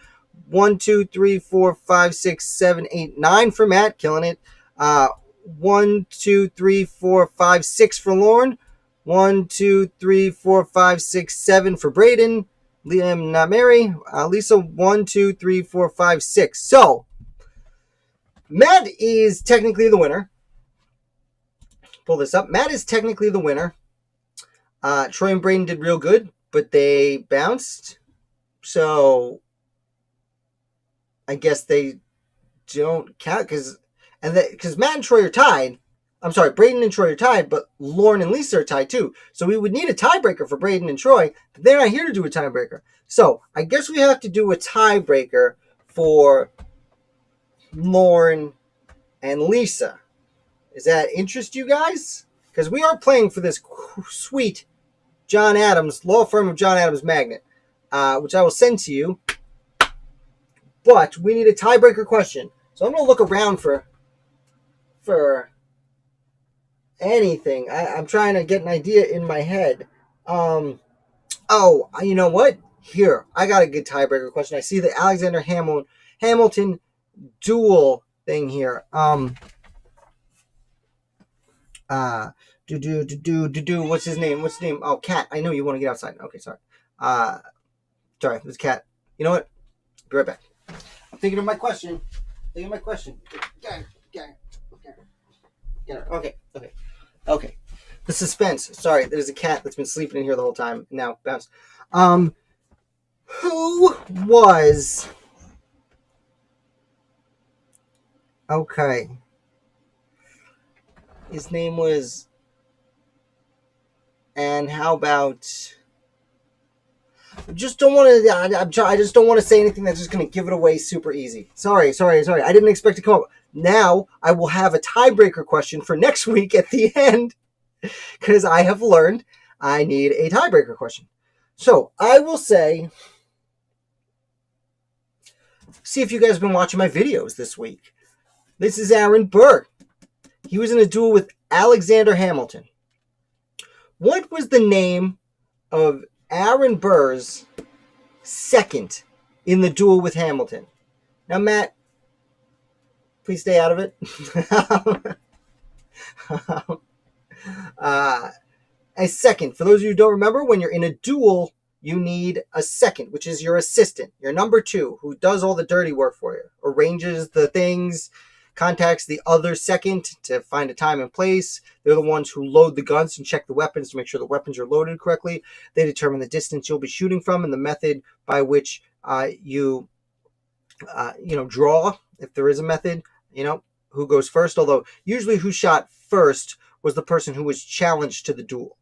1, 2, 3, 4, 5, 6, 7, 8, 9 for Matt. Killing it. 1, 2, 3, 4, 5, 6 for Lauren. 1, 2, 3, 4, 5, 6, 7 for Braden. Liam, not Mary. Lisa, 1, 2, 3, 4, 5, 6. So, Matt is technically the winner. Pull this up. Matt is technically the winner. Troy and Braden did real good, but they bounced. So, I guess they don't count because Matt and Troy are tied. I'm sorry, Braden and Troy are tied, but Lauren and Lisa are tied too. So we would need a tiebreaker for Braden and Troy, but they're not here to do a tiebreaker. So I guess we have to do a tiebreaker for Lauren and Lisa. Does that interest you guys? Because we are playing for this sweet John Adams, law firm of John Adams Magnet, which I will send to you. But we need a tiebreaker question. So I'm going to look around for anything. I'm trying to get an idea in my head. You know what? Here, I got a good tiebreaker question. I see the Alexander Hamilton duel thing here. What's his name? Oh, Cat. I know you want to get outside. Okay, sorry. Sorry, it was Cat. You know what? Be right back. I'm thinking of my question. Get it. Okay. The suspense. Sorry, there's a cat that's been sleeping in here the whole time. Now, bounce. Who was Okay. His name was. And how about? Just don't want to. I just don't want to say anything that's just going to give it away super easy. Sorry. I didn't expect to come up. Now I will have a tiebreaker question for next week at the end because I have learned I need a tiebreaker question. So I will say, see if you guys have been watching my videos this week. This is Aaron Burr. He was in a duel with Alexander Hamilton. What was the name of Aaron Burr's second in the duel with Hamilton? Now, Matt, please stay out of it. A second. For those of you who don't remember, when you're in a duel, you need a second, which is your assistant, your number two, who does all the dirty work for you, arranges the things, contacts the other second to find a time and place. They're the ones who load the guns and check the weapons to make sure the weapons are loaded correctly. They determine the distance you'll be shooting from and the method by which you draw, if there is a method, who goes first. Although usually who shot first was the person who was challenged to the duel.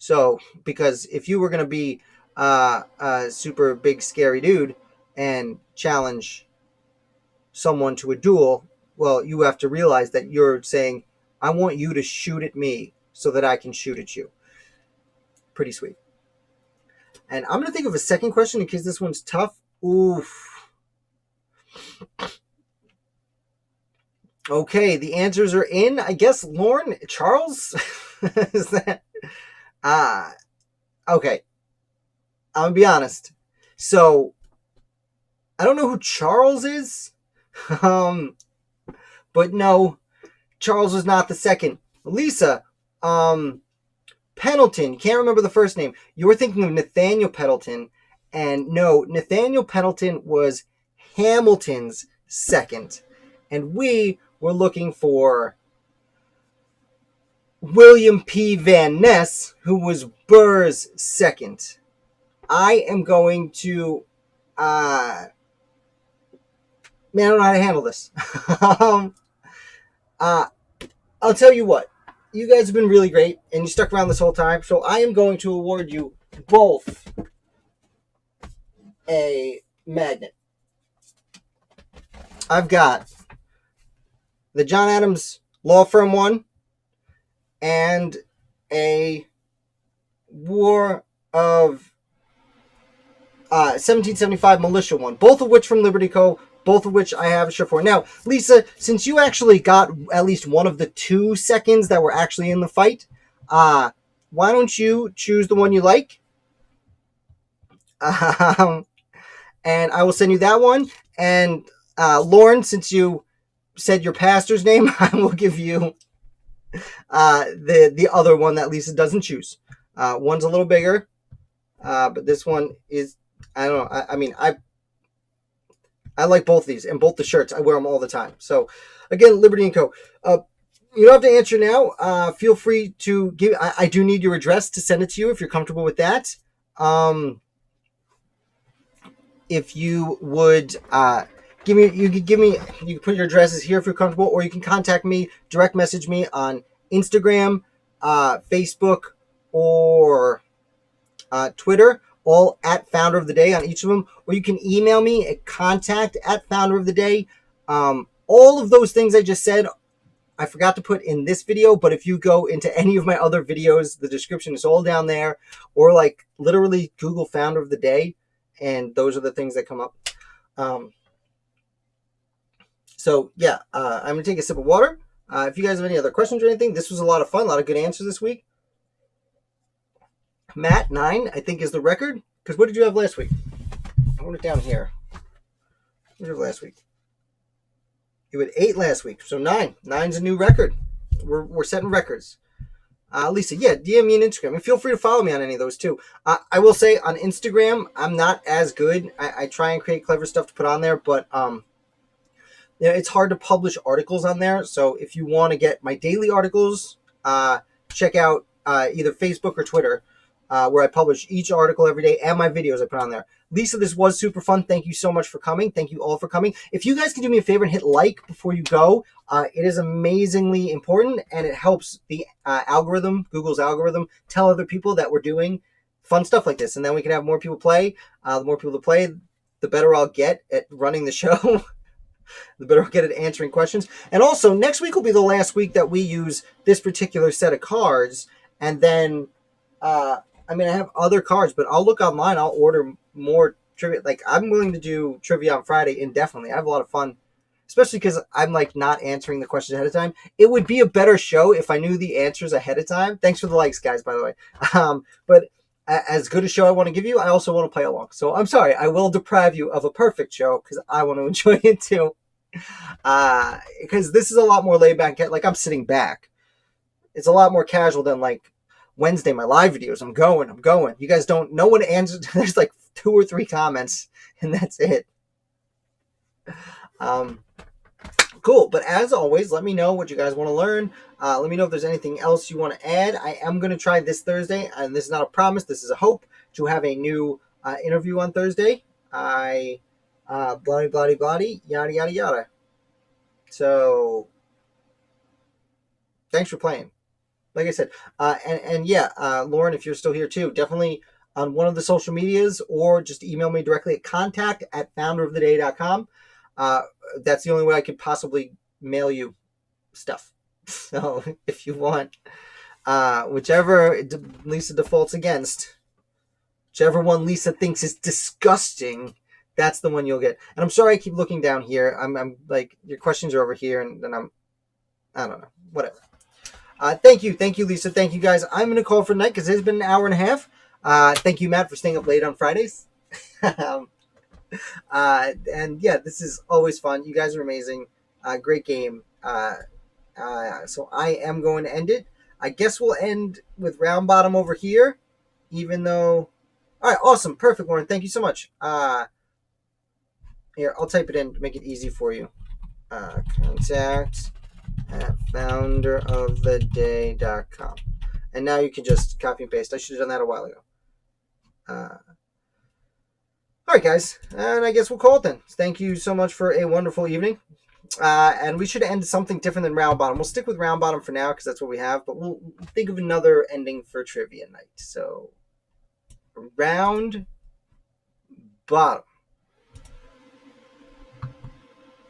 So, because if you were going to be a super big scary dude and challenge someone to a duel, well, you have to realize that you're saying, I want you to shoot at me so that I can shoot at you. Pretty sweet. And I'm going to think of a second question in case this one's tough. Oof. Okay, the answers are in. I guess Lauren, Charles? Is that? Okay. I'm going to be honest. So, I don't know who Charles is. But no, Charles was not the second. Lisa, Pendleton, can't remember the first name. You were thinking of Nathaniel Pendleton. And no, Nathaniel Pendleton was Hamilton's second. And we were looking for William P. Van Ness, who was Burr's second. I am going to... man, I don't know how to handle this. I'll tell you what. You guys have been really great, and you stuck around this whole time, so I am going to award you both a magnet. I've got the John Adams Law Firm one and a War of 1775 Militia one, both of which from Liberty Co., both of which I have a shirt for. Now, Lisa, since you actually got at least one of the 2 seconds that were actually in the fight, why don't you choose the one you like? And I will send you that one. And Lauren, since you said your pastor's name, I will give you the other one that Lisa doesn't choose. One's a little bigger, but this one is, I don't know. I like both these and both the shirts. I wear them all the time. So, again, Liberty & Co. You don't have to answer now. Feel free to give. I do need your address to send it to you if you're comfortable with that. If you would you can put your addresses here if you're comfortable, or you can contact me, direct message me on Instagram, Facebook, or Twitter. All at Founder of the Day on each of them, or you can email me at contact@founderoftheday. All of those things I just said, I forgot to put in this video, but if you go into any of my other videos, the description is all down there, or like literally Google Founder of the Day, and those are the things that come up. So yeah, I'm gonna take a sip of water. If you guys have any other questions or anything, this was a lot of fun, a lot of good answers this week. Matt, 9, I think, is the record. Because what did you have last week? I wrote it down here. What did you have last week? You had 8 last week. So 9. 9's a new record. We're setting records. Lisa, yeah, DM me on Instagram. And feel free to follow me on any of those, too. I will say, on Instagram, I'm not as good. I try and create clever stuff to put on there. But it's hard to publish articles on there. So if you want to get my daily articles, check out either Facebook or Twitter. Where I publish each article every day and my videos I put on there. Lisa, this was super fun. Thank you so much for coming. Thank you all for coming. If you guys can do me a favor and hit like before you go, it is amazingly important, and it helps the algorithm, Google's algorithm, tell other people that we're doing fun stuff like this, and then we can have more people play. The more people to play, the better I'll get at running the show. The better I'll get at answering questions. And also, next week will be the last week that we use this particular set of cards, and then I mean, I have other cards, but I'll look online. I'll order more trivia. Like, I'm willing to do trivia on Friday indefinitely. I have a lot of fun, especially because I'm like not answering the questions ahead of time. It would be a better show if I knew the answers ahead of time. Thanks for the likes, guys, by the way. But as good a show I want to give you, I also want to play along. So I'm sorry, I will deprive you of a perfect show because I want to enjoy it too. Because this is a lot more laid back. Like, I'm sitting back. It's a lot more casual than like Wednesday, my live videos. I'm going. You guys don't, no one answers. There's like 2 or 3 comments and that's it. Cool. But as always, let me know what you guys want to learn. Let me know if there's anything else you want to add. I am going to try this Thursday, and this is not a promise. This is a hope to have a new interview on Thursday. Bloody, yada, yada, yada. So thanks for playing. Like I said, and yeah, Lauren, if you're still here too, definitely on one of the social medias, or just email me directly at contact@founderoftheday.com. That's the only way I could possibly mail you stuff. So if you want, whichever Lisa defaults against, whichever one Lisa thinks is disgusting, that's the one you'll get. And I'm sorry I keep looking down here. I'm like, your questions are over here, and then I don't know, whatever. Thank you, Lisa. Thank you, guys. I'm going to call for night because it's been an hour and a half. Thank you, Matt, for staying up late on Fridays. And yeah, this is always fun. You guys are amazing. Great game. So I am going to end it. I guess we'll end with round bottom over here, even though... All right, awesome. Perfect, Lauren. Thank you so much. Here, I'll type it in to make it easy for you. Contact at founderoftheday.com. And now you can just copy and paste. I should have done that a while ago. All right, guys. And I guess we'll call it then. Thank you so much for a wonderful evening. And we should end something different than round bottom. We'll stick with round bottom for now because that's what we have. But we'll think of another ending for trivia night. So, round bottom.